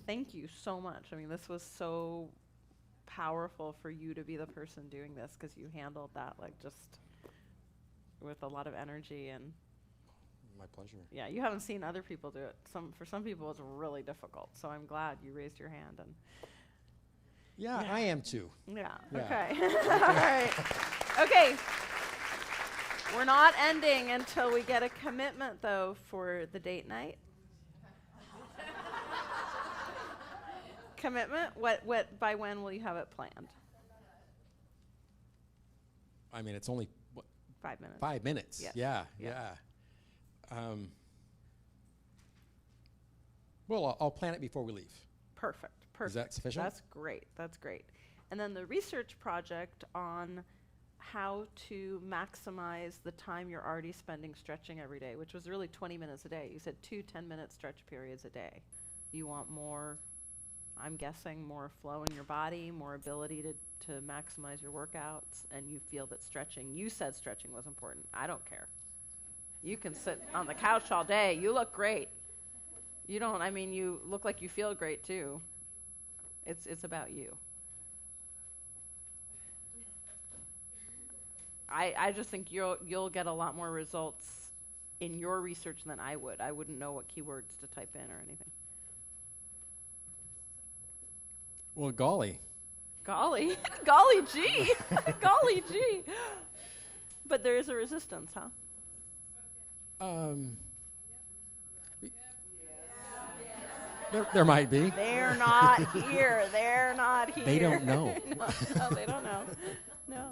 thank you so much. I mean, this was so powerful for you to be the person doing this because you handled that like just with a lot of energy and My pleasure. yeah, you haven't seen other people do it. For some people it's really difficult. So I'm glad you raised your hand and Yeah, Yeah. I am too. yeah. Yeah. Okay. All right. Okay. We're not ending until we get a commitment though for the date night. Commitment? What by when will you have it planned? I mean, it's only 5 minutes. 5 minutes. Yes. Yeah, Yeah. yeah. Well, I'll plan it before we leave. Perfect. Perfect. Is that sufficient? That's great. That's great. And then the research project on how to maximize the time you're already spending stretching every day, which was really 20 minutes a day. You said 2 10-minute stretch periods a day. You want more, I'm guessing, more flow in your body, more ability to maximize your workouts, and you feel that stretching, you said stretching was important. I don't care. You can sit on the couch all day. You look great. You don't, I mean, you look like you feel great too. It's about you. I just think you'll get a lot more results in your research than I would. I wouldn't know what keywords to type in or anything. Well, golly. Golly. Golly gee. Golly gee. But there is a resistance, huh? There might be. They're not here. They're not here. They don't know. No, they don't know. No.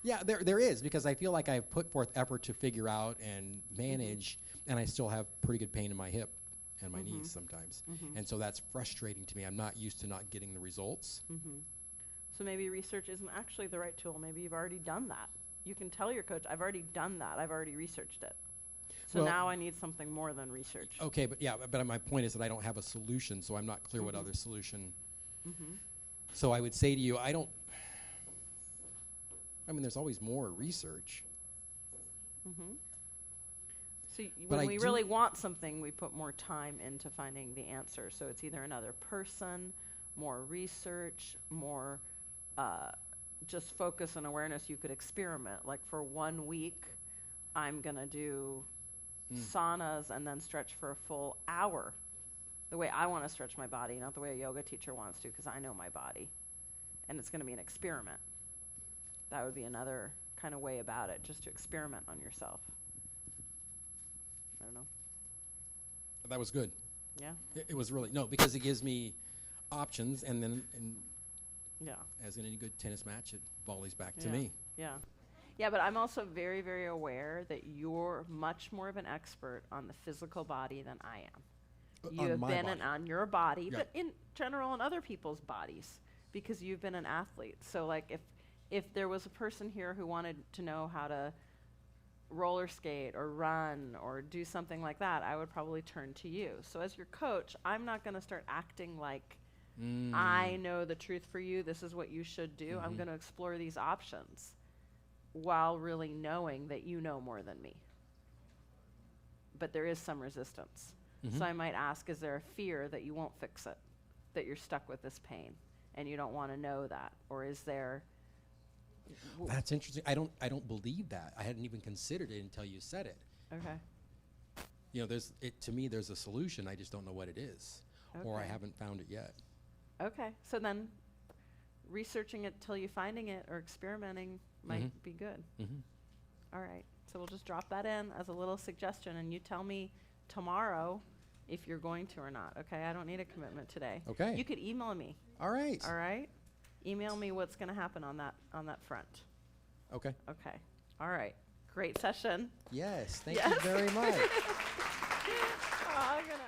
Yeah, there is, because I feel like I've put forth effort to figure out and manage, and I still have pretty good pain in my hip. and my knees sometimes. And so that's frustrating to me. I'm not used to not getting the results. So maybe research isn't actually the right tool. Maybe you've already done that. You can tell your coach, I've already done that. I've already researched it. So Well- now I need something more than research. Okay, but yeah, but my point is that I don't have a solution, so I'm not clear what other solution. So I would say to you, I mean, there's always more research. So But when I we do- really want something, we put more time into finding the answer. So it's either another person, more research, more just focus and awareness. You could experiment. Like for 1 week, I'm going to do saunas and then stretch for a full hour. The way I want to stretch my body, not the way a yoga teacher wants to, because I know my body. And it's going to be an experiment. That would be another kind of way about it, just to experiment on yourself. I don't know. That was good. Yeah? It was really, no, because it gives me options, and then, Yeah. as in any good tennis match, it volleys back to Yeah. me. Yeah. Yeah, but I'm also very, very aware that you're much more of an expert on the physical body than I am. You On have my been body. on your body, Yeah. but in general on other people's bodies, because you've been an athlete. So like if there was a person here who wanted to know how to roller skate or run or do something like that, I would probably turn to you. So as your coach, I'm not going to start acting like I know the truth for you. This is what you should do. I'm going to explore these options while really knowing that you know more than me. But there is some resistance. So I might ask, is there a fear that you won't fix it, that you're stuck with this pain and you don't want to know that? Or is there... That's interesting. I don't believe that. I hadn't even considered it until you said it. Okay. You know, to me, there's a solution. I just don't know what it is, or I Okay. haven't found it yet. Okay. So then researching it till you finding it or experimenting might be good. All right. So we'll just drop that in as a little suggestion, and you tell me tomorrow if you're going to or not. Okay. I don't need a commitment today. Okay. You could email me. All right. All right. Email me what's going to happen on that front. Okay. Okay. All right. Great session. Yes. Thank Yes. you very much. Oh, I'm gonna